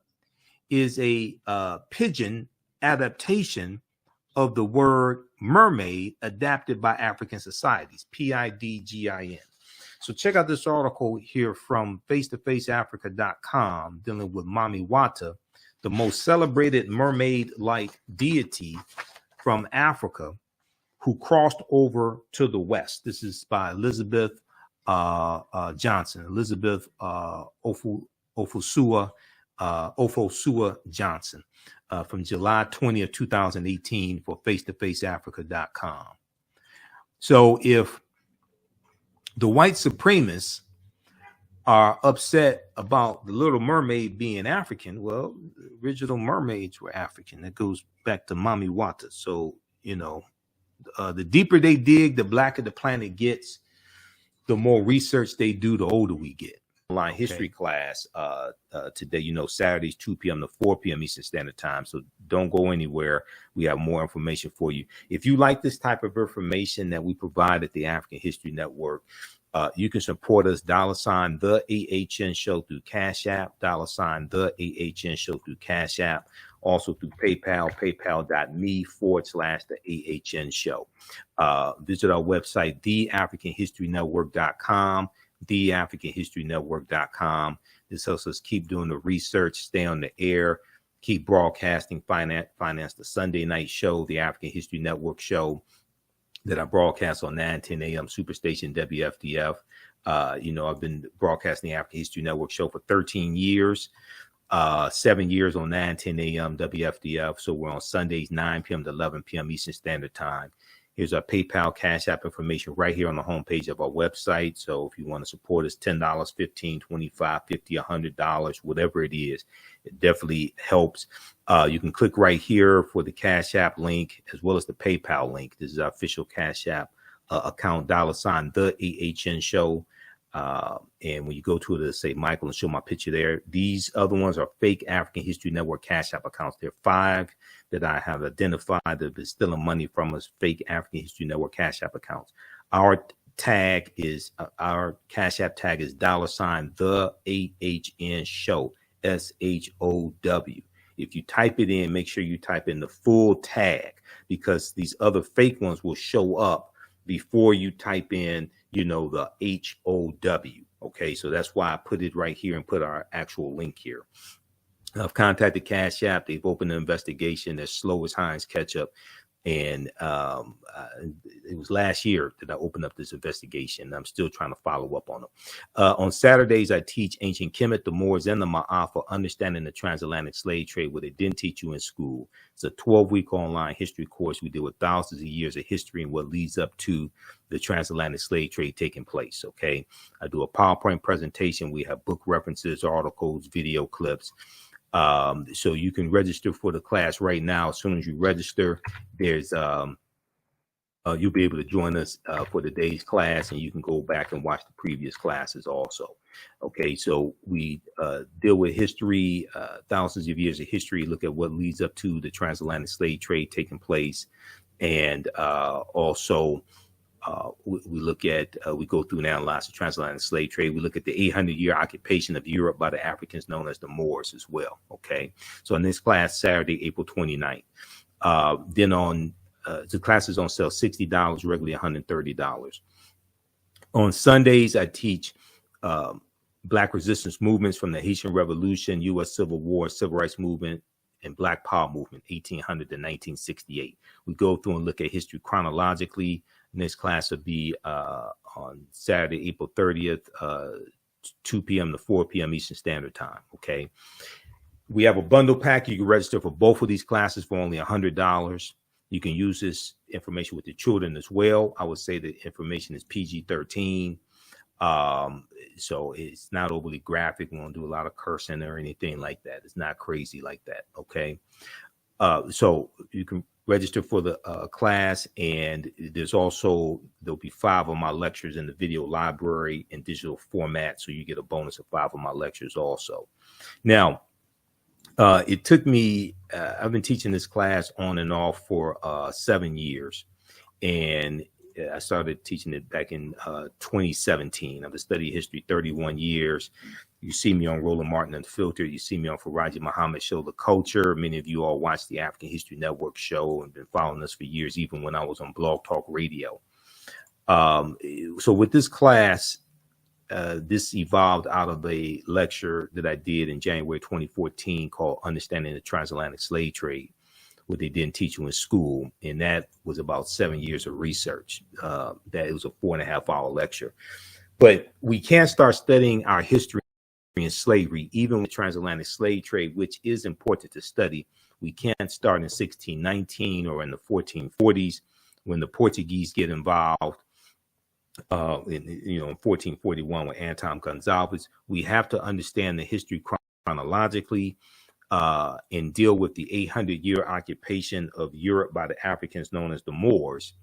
is a pidgin adaptation of the word mermaid adapted by African societies, P-I-D-G-I-N. So check out this article here from face-to-faceafrica.com dealing with Mami Wata, the most celebrated mermaid-like deity from Africa who crossed over to the West. This is by Elizabeth Johnson, Elizabeth Ofosua Johnson, from July 20th, 2018 for face-to-faceafrica.com. So if the white supremacists are upset about the Little Mermaid being African, well, the original mermaids were African. That goes back to Mami Wata. So, you know, the deeper they dig, the blacker the planet gets. The more research they do, the older we get. Online history class today, you know, Saturdays 2 p.m. to 4 p.m. Eastern Standard Time. So don't go anywhere. We have more information for you. If you like this type of information that we provide at the African History Network, you can support us, $ the AHN Show through Cash App, $ the AHN Show through Cash App, also through PayPal, paypal.me/the AHN Show. Visit our website, theafricanhistorynetwork.com, theafricanhistorynetwork.com. This helps us keep doing the research, stay on the air, keep broadcasting, finance the Sunday night show, the African History Network show that I broadcast on 9:10 a.m. Superstation WFDF. You know, I've been broadcasting the African History Network show for 13 years, 7 years on 9:10 a.m. WFDF. So we're on Sundays, 9 p.m. to 11 p.m. Eastern Standard Time. Here's our PayPal, Cash App information right here on the homepage of our website. So if you want to support us, $10, $15, $25, $50, $100, whatever it is, it definitely helps. You can click right here for the Cash App link as well as the PayPal link. This is our official Cash App account, $ the AHN Show. And when you go to it, it'll say Michael and show my picture there. These other ones are fake African History Network Cash App accounts. There are 5 that I have identified that have been stealing money from us, fake African History Network Cash App accounts. Our tag is, our Cash App tag is $ the AHN Show, SHOW. If you type it in, make sure you type in the full tag, because these other fake ones will show up before you type in, you know, the HOW. Okay, so that's why I put it right here and put our actual link here. I've contacted Cash App. They've opened an investigation. They're slow as Heinz ketchup. And it was last year that I opened up this investigation. I'm still trying to follow up on them. On Saturdays, I teach ancient Kemet, the Moors, and the Ma'afa, understanding the transatlantic slave trade, what they didn't teach you in school. It's a 12-week online history course. We deal with thousands of years of history and what leads up to the transatlantic slave trade taking place. Okay, I do a PowerPoint presentation. We have book references, articles, video clips. So you can register for the class right now. As soon as you register, there's you'll be able to join us for the day's class, and you can go back and watch the previous classes also. Okay, so we deal with history, thousands of years of history, look at what leads up to the transatlantic slave trade taking place, and also we look at, we go through and analyze the transatlantic slave trade. We look at the 800-year occupation of Europe by the Africans known as the Moors as well. Okay, so in this class, Saturday, April 29th. Then on the class is on sale $60, regularly $130. On Sundays, I teach Black resistance movements from the Haitian Revolution, U.S. Civil War, Civil Rights Movement, and Black Power Movement, 1800 to 1968. We go through and look at history chronologically. This class will be on Saturday, April 30th, 2 p.m. to 4 p.m. Eastern Standard Time. Okay. We have a bundle pack. You can register for both of these classes for only $100. You can use this information with your children as well. I would say the information is PG-13. So it's not overly graphic. We won't do a lot of cursing or anything like that. It's not crazy like that. Okay. So you can register for the class, and there'll be 5 of my lectures in the video library in digital format. So you get a bonus of 5 of my lectures also. Now, it took me, I've been teaching this class on and off for 7 years, and I started teaching it back in 2017. I've been studying history 31 years. You see me on Roland Martin Unfiltered. You see me on Faraji Muhammad Show, The Culture. Many of you all watch the African History Network show and been following us for years, even when I was on Blog Talk Radio. So with this class, this evolved out of a lecture that I did in January 2014 called Understanding the Transatlantic Slave Trade, what they didn't teach you in school. And that was about 7 years of research. That it was a 4.5-hour lecture. But we can't start studying our history in slavery, even with transatlantic slave trade, which is important to study. We can't start in 1619 or in the 1440s when the Portuguese get involved. In 1441 with Anton Gonzalez. We have to understand the history chronologically and deal with the 800-year occupation of Europe by the Africans known as the Moors,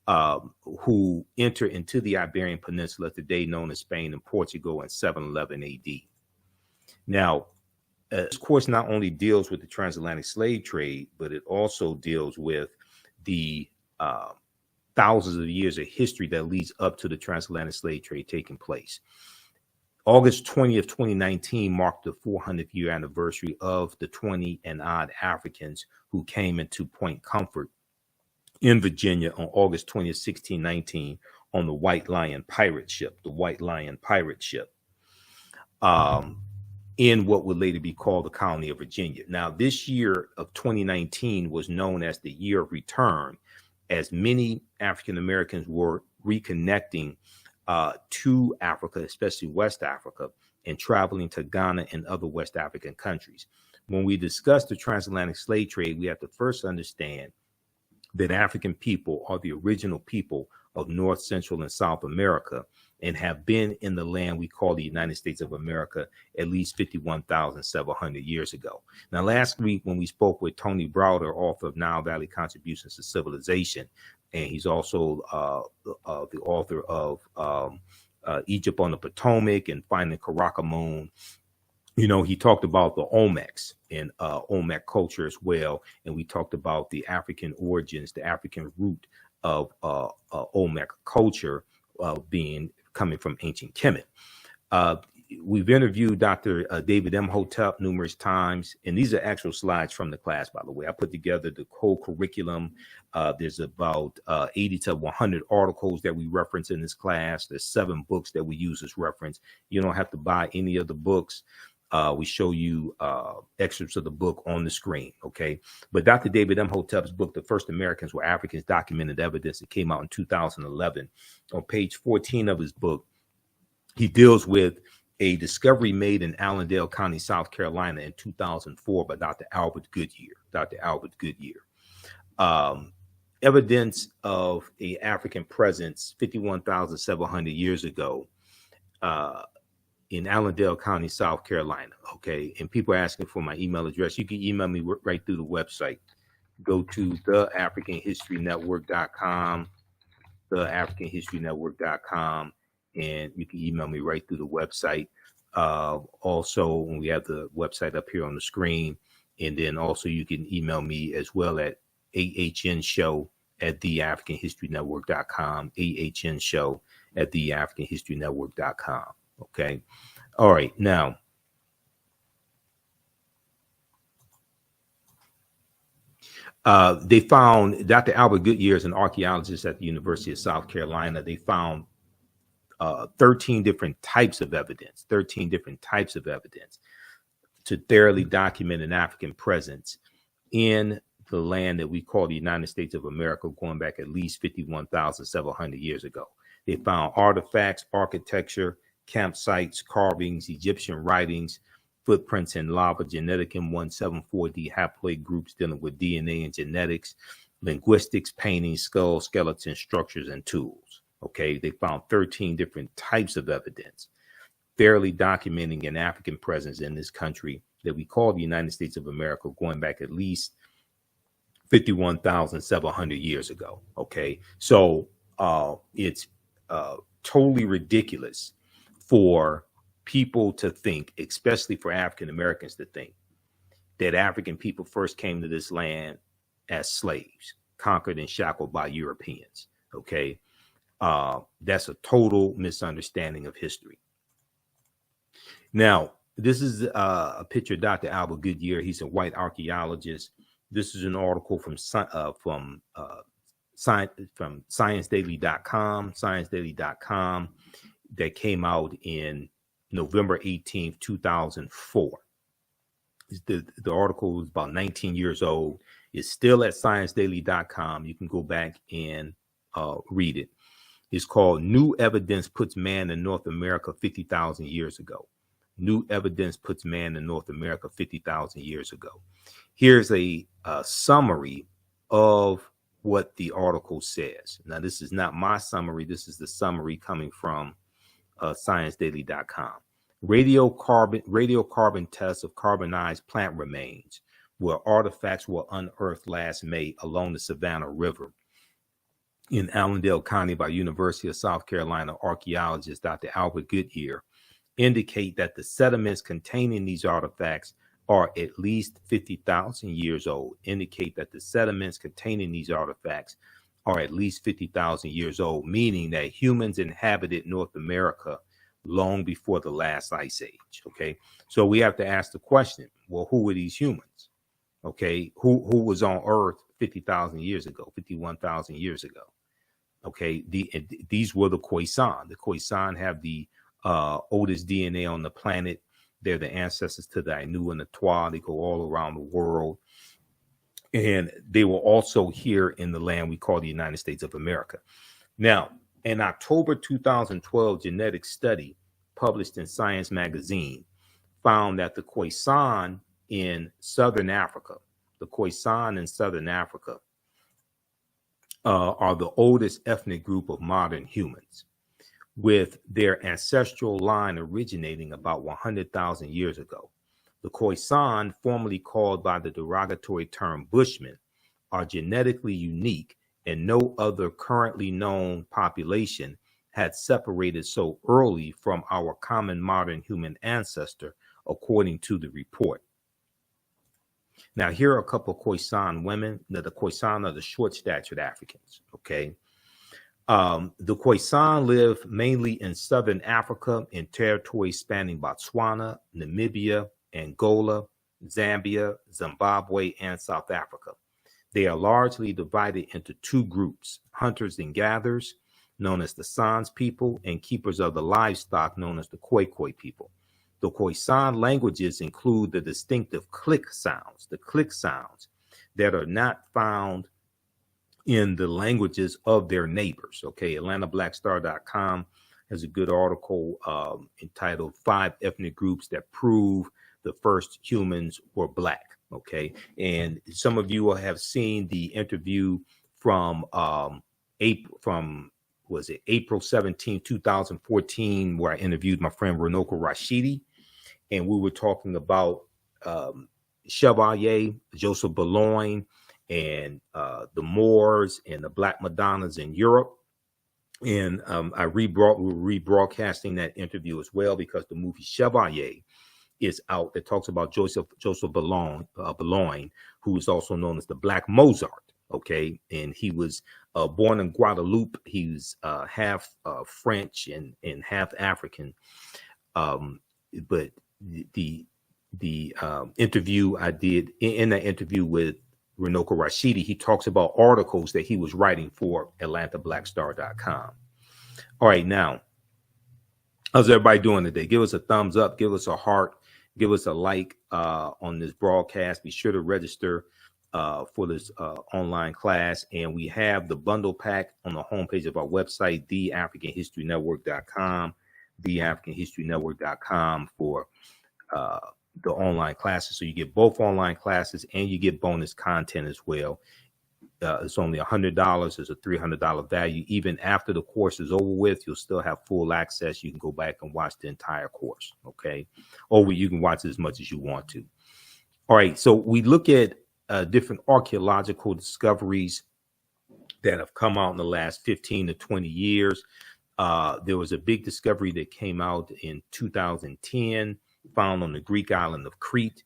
who enter into the Iberian Peninsula today known as Spain and Portugal in 711 AD. Now, this course not only deals with the transatlantic slave trade, but it also deals with the thousands of years of history that leads up to the transatlantic slave trade taking place. August 20th, 2019 marked the 400th year anniversary of the 20 and odd Africans who came into Point Comfort in Virginia on August 20th, 1619 on the White Lion pirate ship, in what would later be called the colony of Virginia. Now, this year of 2019 was known as the year of return, as many African Americans were reconnecting to Africa, especially West Africa, and traveling to Ghana and other West African countries. When we discuss the transatlantic slave trade, we have to first understand that African people are the original people of North, Central, and South America, and have been in the land we call the United States of America at least 51,700 years ago. Now, last week when we spoke with Tony Browder, author of Nile Valley Contributions to Civilization, and he's also the author of Egypt on the Potomac and Finding Karakamoon, he talked about the Olmecs and Olmec culture as well. And we talked about the African origins, the African root of Olmec culture coming from ancient Kemet. We've interviewed Dr. David Imhotep numerous times, and these are actual slides from the class, by the way. I put together the whole curriculum. There's about 80 to 100 articles that we reference in this class. There's 7 books that we use as reference. You don't have to buy any of the books. We show you excerpts of the book on the screen, okay? But Dr. David Imhotep's book, The First Americans Were Africans, Documented Evidence, it came out in 2011. On page 14 of his book, he deals with a discovery made in Allendale County, South Carolina in 2004 by Dr. Albert Goodyear. Evidence of a African presence 51,700 years ago in Allendale County, South Carolina. Okay. And people are asking for my email address. You can email me right through the website. Go to TheAHNShow.com, TheAHNShow.com, and you can email me right through the website. Also, we have the website up here on the screen. And then also you can email me as well at TheAHNShow@TheAfricanHistoryNetwork.com, TheAHNShow@TheAfricanHistoryNetwork.com. Okay. All right. Now, they found, Dr. Albert Goodyear is an archaeologist at the University of South Carolina. They found 13 different types of evidence to thoroughly document an African presence in the land that we call the United States of America, going back at least 51,700 years ago. They found artifacts, architecture, campsites, carvings, Egyptian writings, footprints in lava, genetic M174D haploid groups dealing with DNA and genetics, linguistics, paintings, skulls, skeletons, structures, and tools. Okay, they found 13 different types of evidence fairly documenting an African presence in this country that we call the United States of America, going back at least 51,700 years ago. Okay, so it's totally ridiculous for people to think, especially for African Americans to think, that African people first came to this land as slaves, conquered and shackled by Europeans. Okay, that's a total misunderstanding of history. Now, this is a picture of Dr. Albert Goodyear. He's a white archaeologist. This is an article from ScienceDaily.com, that came out in November 18th, 2004. The article is about 19 years old. It's still at ScienceDaily.com. You can go back and read it. It's called New Evidence Puts Man in North America 50,000 Years Ago. New evidence puts man in North America 50,000 years ago. Here's a summary of what the article says. Now, this is not my summary. This is the summary coming from ScienceDaily.com. Radiocarbon tests of carbonized plant remains, where artifacts were unearthed last May along the Savannah River in Allendale County by University of South Carolina archaeologist Dr. Albert Goodyear, indicate that the sediments containing these artifacts are at least 50,000 years old. Indicate that the sediments containing these artifacts are at least 50,000 years old, meaning that humans inhabited North America long before the last ice age. Okay, so we have to ask the question: well, who were these humans? Okay, who was on Earth 50,000 years ago, 51,000 years ago? Okay, these were the Khoisan. The Khoisan have the oldest DNA on the planet. They're the ancestors to the Ainu and the Twa. They go all around the world. And they were also here in the land we call the United States of America. Now, in October 2012, genetic study published in Science magazine found that the Khoisan in Southern Africa, are the oldest ethnic group of modern humans, with their ancestral line originating about 100,000 years ago. The Khoisan, formerly called by the derogatory term Bushmen, are genetically unique, and no other currently known population had separated so early from our common modern human ancestor, according to the report. Now, here are a couple of Khoisan women. Now, the Khoisan are the short-statured Africans, okay? The Khoisan live mainly in Southern Africa in territories spanning Botswana, Namibia, Angola, Zambia, Zimbabwe, and South Africa. They are largely divided into two groups: hunters and gatherers, known as the Sans people, and keepers of the livestock, known as the Khoikhoi people. The Khoisan languages include the distinctive click sounds, that are not found in the languages of their neighbors. Okay, AtlantaBlackStar.com has a good article entitled 5 Ethnic Groups That Prove the First Humans Were Black. Okay, and some of you will have seen the interview from April 17, 2014, where I interviewed my friend Renoko Rashidi, and we were talking about Chevalier, Joseph Boulogne, and the Moors and the Black Madonnas in Europe. And we're rebroadcasting that interview as well, because the movie Chevalier is out, that talks about Joseph Boulogne, who is also known as the Black Mozart. Okay, and he was born in Guadeloupe. He was half French and half African. But the interview I did, in that interview with Renoko Rashidi, he talks about articles that he was writing for AtlantaBlackStar.com. All right, now, how's everybody doing today? Give us a thumbs up, give us a heart, give us a like on this broadcast. Be sure to register for this online class. And we have the bundle pack on the homepage of our website, TheAHNHistoryNetwork.com, TheAHNHistoryNetwork.com, for the online classes. So you get both online classes and you get bonus content as well. It's only $100. It's a $300 value. Even after the course is over with, you'll still have full access. You can go back and watch the entire course. Okay. Or you can watch as much as you want to. All right. So we look at different archaeological discoveries that have come out in the last 15 to 20 years. There was a big discovery that came out in 2010, found on the Greek island of Crete,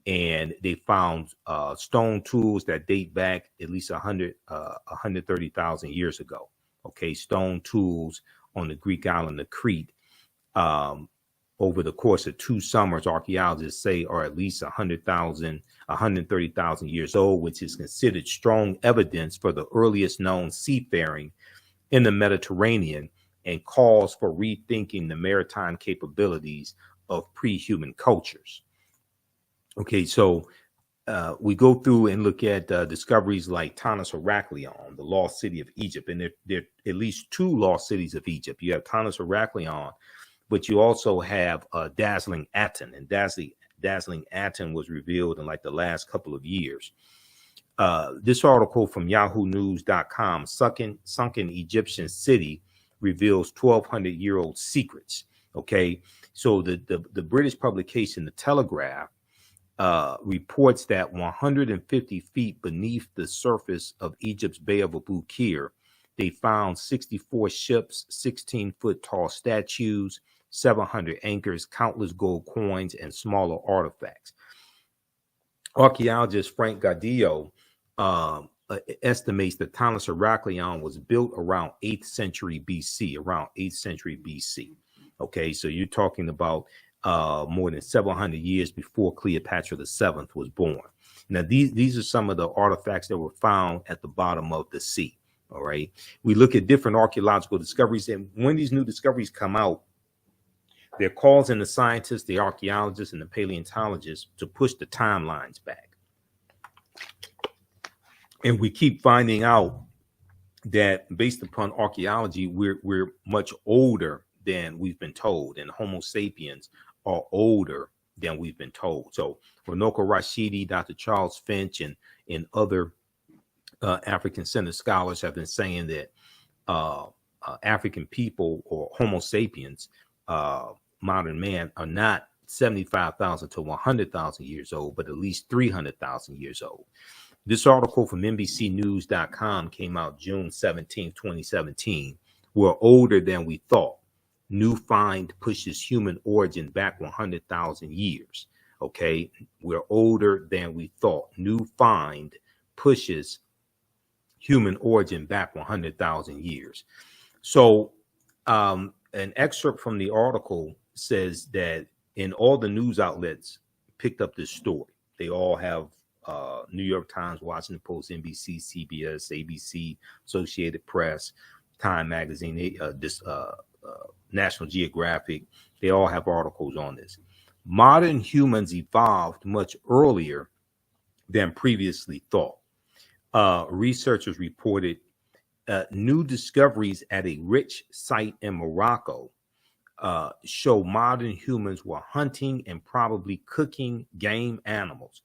and they found stone tools that date back at least 130,000 years ago. Okay, stone tools on the Greek island of Crete. Over the course of 2 summers, archaeologists say are at least 130,000 years old, which is considered strong evidence for the earliest known seafaring in the Mediterranean, and calls for rethinking the maritime capabilities of pre-human cultures. Okay, so we go through and look at discoveries like Tanis Heraklion, the lost city of Egypt, and there are at least 2 lost cities of Egypt. You have Tanis Heraklion, but you also have Dazzling Aten, and Dazzling Aten was revealed in like the last couple of years. This article from YahooNews.com, sunken Egyptian city reveals 1,200-year-old secrets. Okay, so the British publication, The Telegraph, reports that 150 feet beneath the surface of Egypt's Bay of Abu Qir, they found 64 ships, 16-foot tall statues, 700 anchors, countless gold coins, and smaller artifacts. Archaeologist Frank Gardillo estimates that Tanis Heraklion was built around 8th century BC, Okay, so you're talking about more than 700 years before Cleopatra VII was born. Now, these are some of the artifacts that were found at the bottom of the sea. All right, we look at different archaeological discoveries, and when these new discoveries come out, they're causing the scientists, the archaeologists, and the paleontologists to push the timelines back. And we keep finding out that based upon archaeology, we're much older than we've been told, and Homo sapiens are older than we've been told. So Renoko Rashidi, Dr. Charles Finch, and other African-centered scholars have been saying that African people, or Homo sapiens, modern man, are not 75,000 to 100,000 years old, but at least 300,000 years old. This article from NBCnews.com came out June 17, 2017. We're older than we thought. New find pushes human origin back 100,000 years. Okay, we're older than we thought. New find pushes human origin back 100,000 years. So an excerpt from the article says that in all the news outlets picked up this story. They all have New York Times, Washington Post, NBC, CBS, ABC, Associated Press, Time Magazine, National Geographic. They all have articles on this. Modern humans evolved much earlier than previously thought. Researchers reported new discoveries at a rich site in Morocco show modern humans were hunting and probably cooking game animals.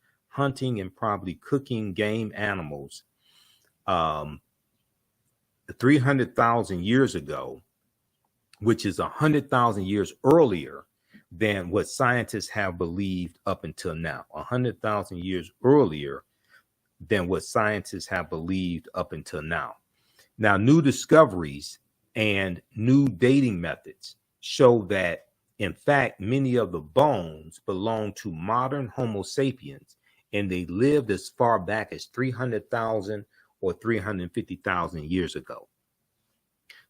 300,000 years ago, which is 100,000 years earlier than what scientists have believed up until now. 100,000 years earlier than what scientists have believed up until now. Now, new discoveries and new dating methods show that, in fact, many of the bones belong to modern Homo sapiens, and they lived as far back as 300,000 or 350,000 years ago.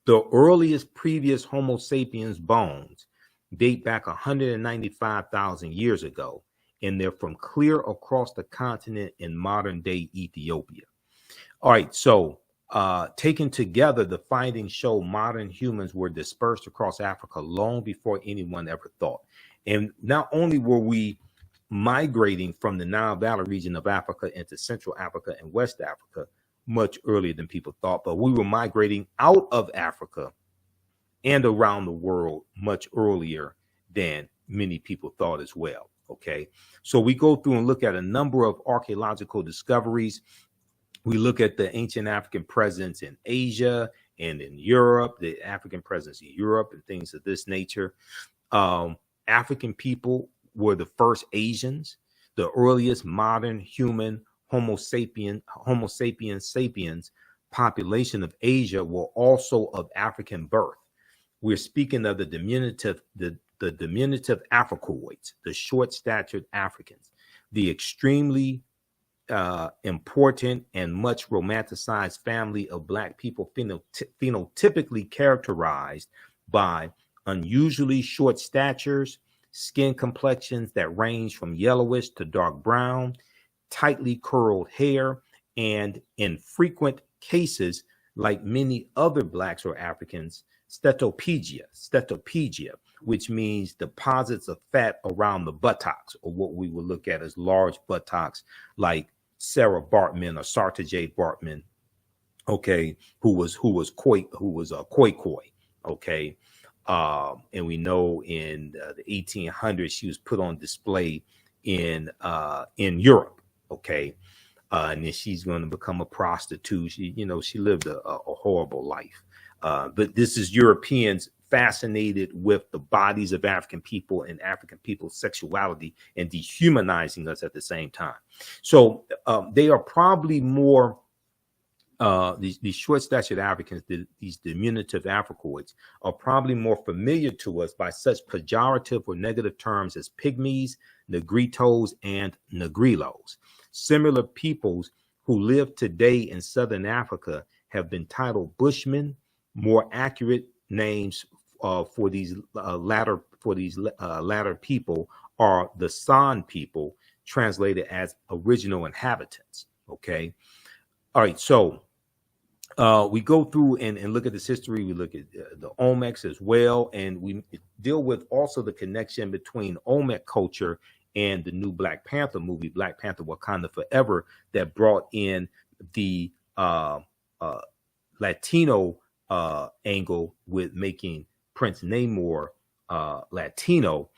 The earliest previous Homo sapiens bones date back 195,000 years ago, and they're from clear across the continent in modern-day Ethiopia. All right, so taken together, the findings show modern humans were dispersed across Africa long before anyone ever thought. And not only were we migrating from the Nile Valley region of Africa into Central Africa and West Africa much earlier than people thought, but we were migrating out of Africa and around the world much earlier than many people thought as well. Okay, so we go through and look at a number of archaeological discoveries. We look at the ancient African presence in Asia and in Europe, the African presence in Europe and things of this nature. African people were the first Asians. The earliest modern human Homo sapiens population of Asia were also of African birth. We're speaking of the diminutive Africoids, the short-statured Africans, the extremely important and much romanticized family of Black people phenotypically characterized by unusually short statures, skin complexions that range from yellowish to dark brown, tightly curled hair, and in frequent cases, like many other Blacks or Africans, stetophagia, which means deposits of fat around the buttocks, or what we would look at as large buttocks, like Sarah Bartman or Sarta J. Bartman, okay, who was a Khoikhoi, okay, and we know in the 1800s she was put on display in Europe, okay, and then she's going to become a prostitute. She lived a horrible life, but this is Europeans fascinated with the bodies of African people and African people's sexuality and dehumanizing us at the same time. So they are probably more, these short-statured Africans, these diminutive Africoids, are probably more familiar to us by such pejorative or negative terms as pygmies, negritos, and negrilos. Similar peoples who live today in Southern Africa have been titled Bushmen. More accurate names for these latter people are the San people, translated as original inhabitants. Okay, all right. So we go through and look at this history. We look at the Olmecs as well, and we deal with also the connection between Olmec culture and the new Black Panther movie, Black Panther: Wakanda Forever, that brought in the Latino angle with making Prince Namor Latino,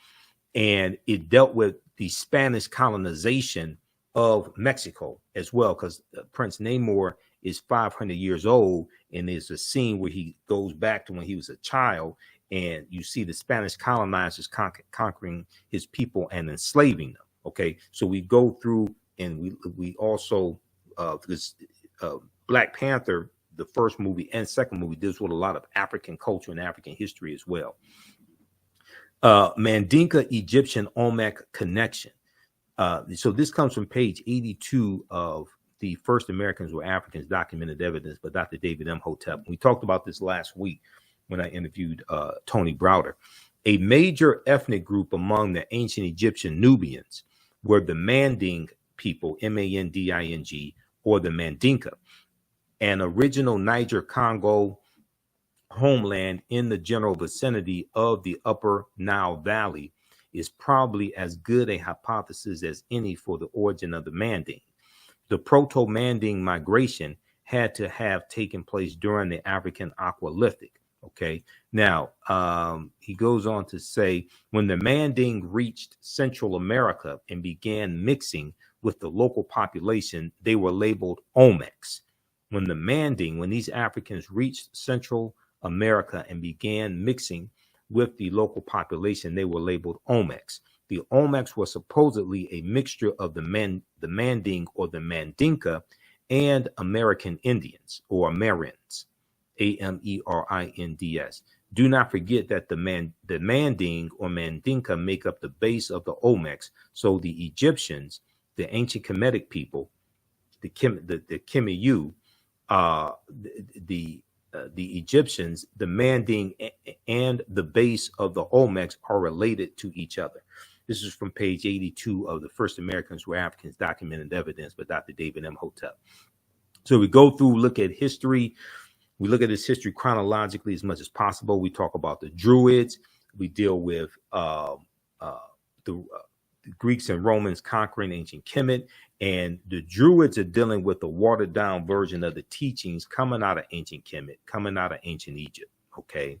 and it dealt with the Spanish colonization of Mexico as well, because Prince Namor is 500 years old, and there's a scene where he goes back to when he was a child, and you see the Spanish colonizers conquering his people and enslaving them. Okay, so we go through and we also because Black Panther, the first movie and second movie, deals with a lot of African culture and African history as well. Mandinka Egyptian Olmec connection. So this comes from page 82 of The First Americans Were Africans, Documented Evidence by Dr. David Imhotep. We talked about this last week when I interviewed Tony Browder. A major ethnic group among the ancient Egyptian Nubians were the Manding people, Manding, or the Mandinka, an original Niger-Congo homeland in the general vicinity of the upper Nile Valley is probably as good a hypothesis as any for the origin of the Manding. The Proto-Manding migration had to have taken place during the African Aqualithic. Okay, now he goes on to say, when the Manding reached Central America and began mixing with the local population, they were labeled Olmecs. When these Africans reached Central America and began mixing with the local population, they were labeled Olmecs. The Olmecs were supposedly a mixture of the Manding or the Mandinka and American Indians or Amerins, Ameriinds. Do not forget that the Manding or Mandinka make up the base of the Olmecs. So the Egyptians, the ancient Kemetic people, the Kemiyu, the Egyptians, the Manding, and the base of the Olmecs are related to each other. This is from page 82 of The First Americans Were Africans, Documented Evidence by Dr. David Imhotep. So we go through, look at history. We look at this history chronologically as much as possible. We talk about the Druids. We deal with the Greeks and Romans conquering ancient Kemet. And the Druids are dealing with a watered down version of the teachings coming out of ancient Kemet, coming out of ancient Egypt. Okay.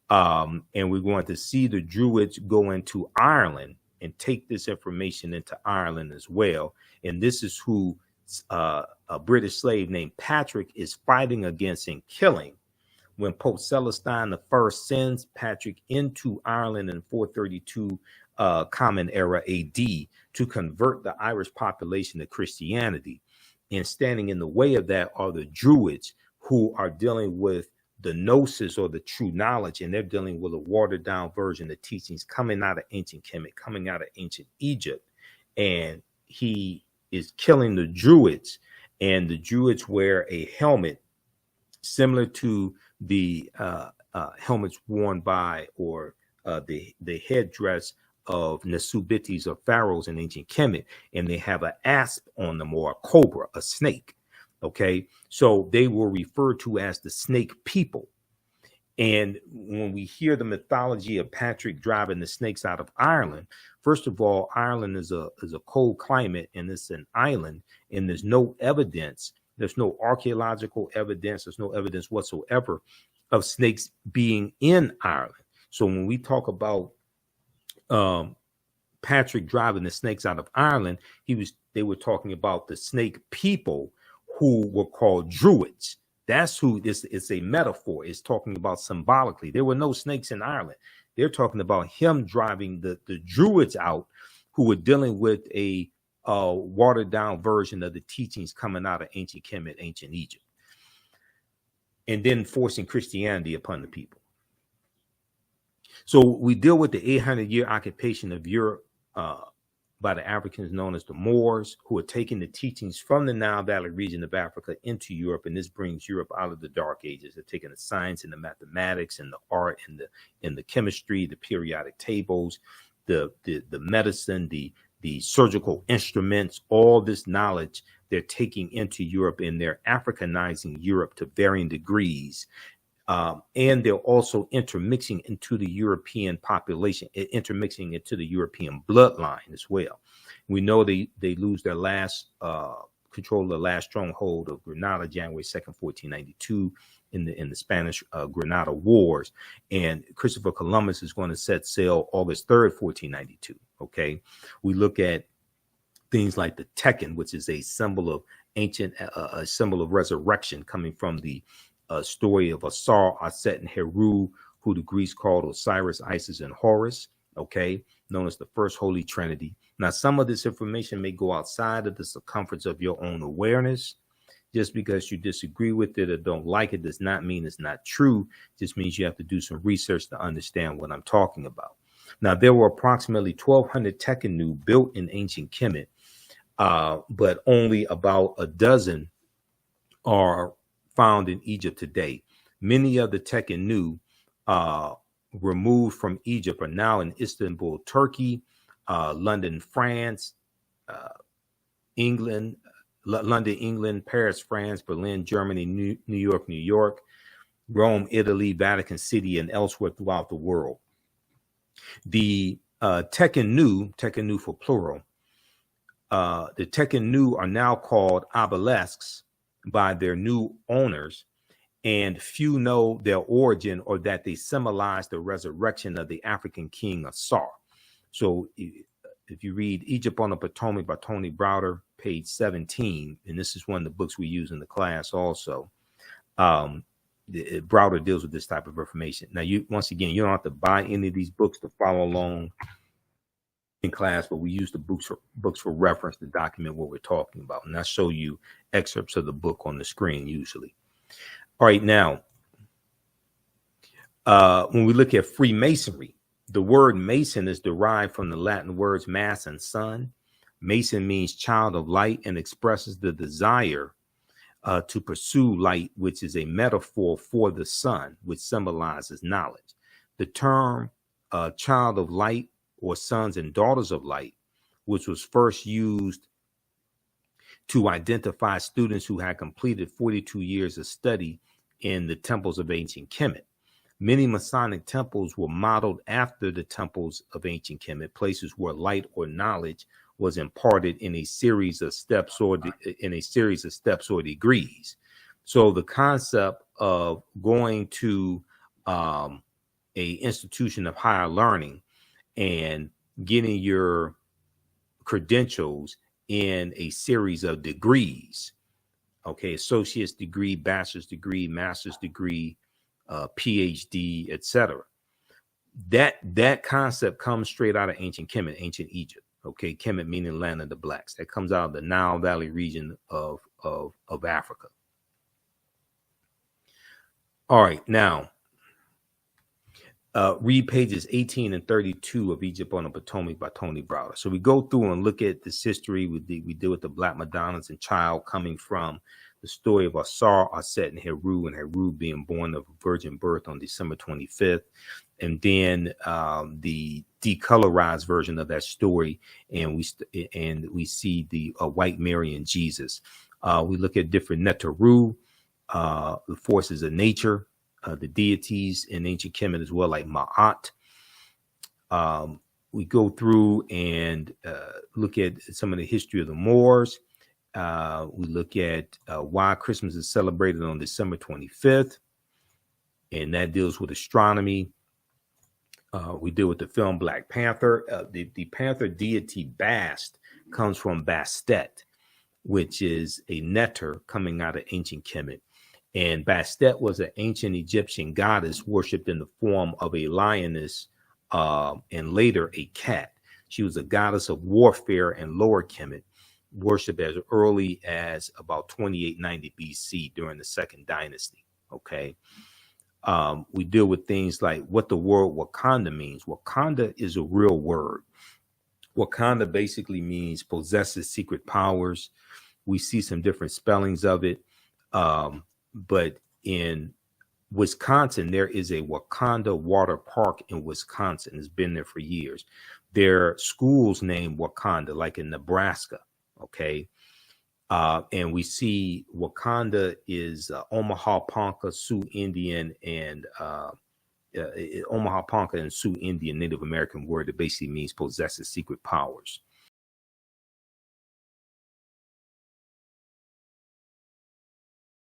And we're going to see the Druids go into Ireland and take this information into Ireland as well. And this is who a British slave named Patrick is fighting against and killing when Pope Celestine I sends Patrick into Ireland in 432 Common Era AD to convert the Irish population to Christianity. And standing in the way of that are the Druids, who are dealing with the gnosis or the true knowledge, and they're dealing with a watered down version of teachings coming out of ancient Kemet, coming out of ancient Egypt. And he is killing the Druids, and the Druids wear a helmet similar to the helmets worn by or the headdress of Nasubitis or pharaohs in ancient Kemet, and they have an asp on them or a cobra, a snake. Okay, so they were referred to as the snake people. And when we hear the mythology of Patrick driving the snakes out of Ireland, first of all, Ireland is a cold climate, and it's an island, and there's no evidence, there's no archaeological evidence, there's no evidence whatsoever of snakes being in Ireland. So when we talk about Patrick driving the snakes out of Ireland, they were talking about the snake people who were called Druids. That's who this is, a metaphor. It's talking about symbolically. There were no snakes in Ireland. They're talking about him driving the Druids out, who were dealing with a watered down version of the teachings coming out of ancient Kemet, ancient Egypt, and then forcing Christianity upon the people. So we deal with the 800-year occupation of Europe by the Africans known as the Moors, who are taking the teachings from the Nile Valley region of Africa into Europe, and this brings Europe out of the Dark Ages. They're taking the science and the mathematics and the art and the chemistry, the periodic tables, the medicine, the surgical instruments, all this knowledge they're taking into Europe, and they're Africanizing Europe to varying degrees. And they're also intermixing into the European population, intermixing into the European bloodline as well. We know they lose their last control of the last stronghold of Granada, January 2nd, 1492, in the Spanish Granada Wars. And Christopher Columbus is going to set sail August 3rd, 1492. Okay, we look at things like the Tekken, which is a symbol of ancient, a symbol of resurrection, coming from the story of Asar, Aset, and Heru, who the Greeks called Osiris, Isis, and Horus, okay, known as the first Holy Trinity. Now, some of this information may go outside of the circumference of your own awareness. Just because you disagree with it or don't like it does not mean it's not true. It just means you have to do some research to understand what I'm talking about. Now, there were approximately 1,200 Tekkenu built in ancient Kemet, but only about a dozen are found in Egypt today. Many of the Tekkenu removed from Egypt are now in Istanbul, Turkey, London, France, England, London, England, Paris, France, Berlin, Germany, New York, Rome, Italy, Vatican City, and elsewhere throughout the world. The Tekenu for plural, the Tekenu are now called obelisks by their new owners, and few know their origin or that they symbolize the resurrection of the African king Asar. So if you read Egypt on the Potomac by Tony Browder, page 17, and this is one of the books we use in the class also, Browder deals with this type of information. Now, once again, you don't have to buy any of these books to follow along in class, but we use the books for reference to document what we're talking about. And I show you excerpts of the book on the screen usually. All right, now, when we look at Freemasonry, the word Mason is derived from the Latin words mass and sun. Mason means child of light and expresses the desire to pursue light, which is a metaphor for the sun, which symbolizes knowledge. The term child of light or sons and daughters of light, which was first used to identify students who had completed 42 years of study in the temples of ancient Kemet. Many Masonic temples were modeled after the temples of ancient Kemet, places where light or knowledge was imparted in a series of steps or degrees. So the concept of going to a institution of higher learning and getting your credentials in a series of degrees, okay, associate's degree, bachelor's degree, master's degree, PhD, etc. That concept comes straight out of ancient Kemet, ancient Egypt. Okay, Kemet meaning land of the blacks. That comes out of the Nile Valley region of Africa. All right, now read pages 18 and 32 of Egypt on the Potomac by Tony Browder. So we go through and look at this history. We deal with the Black Madonnas and child coming from the story of Asar, Aset, and Heru being born of a virgin birth on December 25th. And then the decolorized version of that story, and we see the white Mary and Jesus. We look at different Neteru, the forces of nature, the deities in ancient Kemet as well, like Ma'at. We go through and look at some of the history of the Moors. We look at why Christmas is celebrated on December 25th, and that deals with astronomy. We deal with the film Black Panther. The Panther deity Bast comes from Bastet, which is a neter coming out of ancient Kemet. And Bastet was an ancient Egyptian goddess worshipped in the form of a lioness and later a cat. She was a goddess of warfare in Lower Kemet, worshipped as early as about 2890 BC during the Second Dynasty. Okay. We deal with things like what the word Wakanda means. Wakanda is a real word. Wakanda basically means possesses secret powers. We see some different spellings of it. But in Wisconsin, there is a Wakanda Water Park in Wisconsin. It's been there for years. There are schools named Wakanda, like in Nebraska. Okay. And we see Wakanda is Omaha Ponca, Sioux Indian, and Omaha Ponca and Sioux Indian Native American word that basically means possesses secret powers.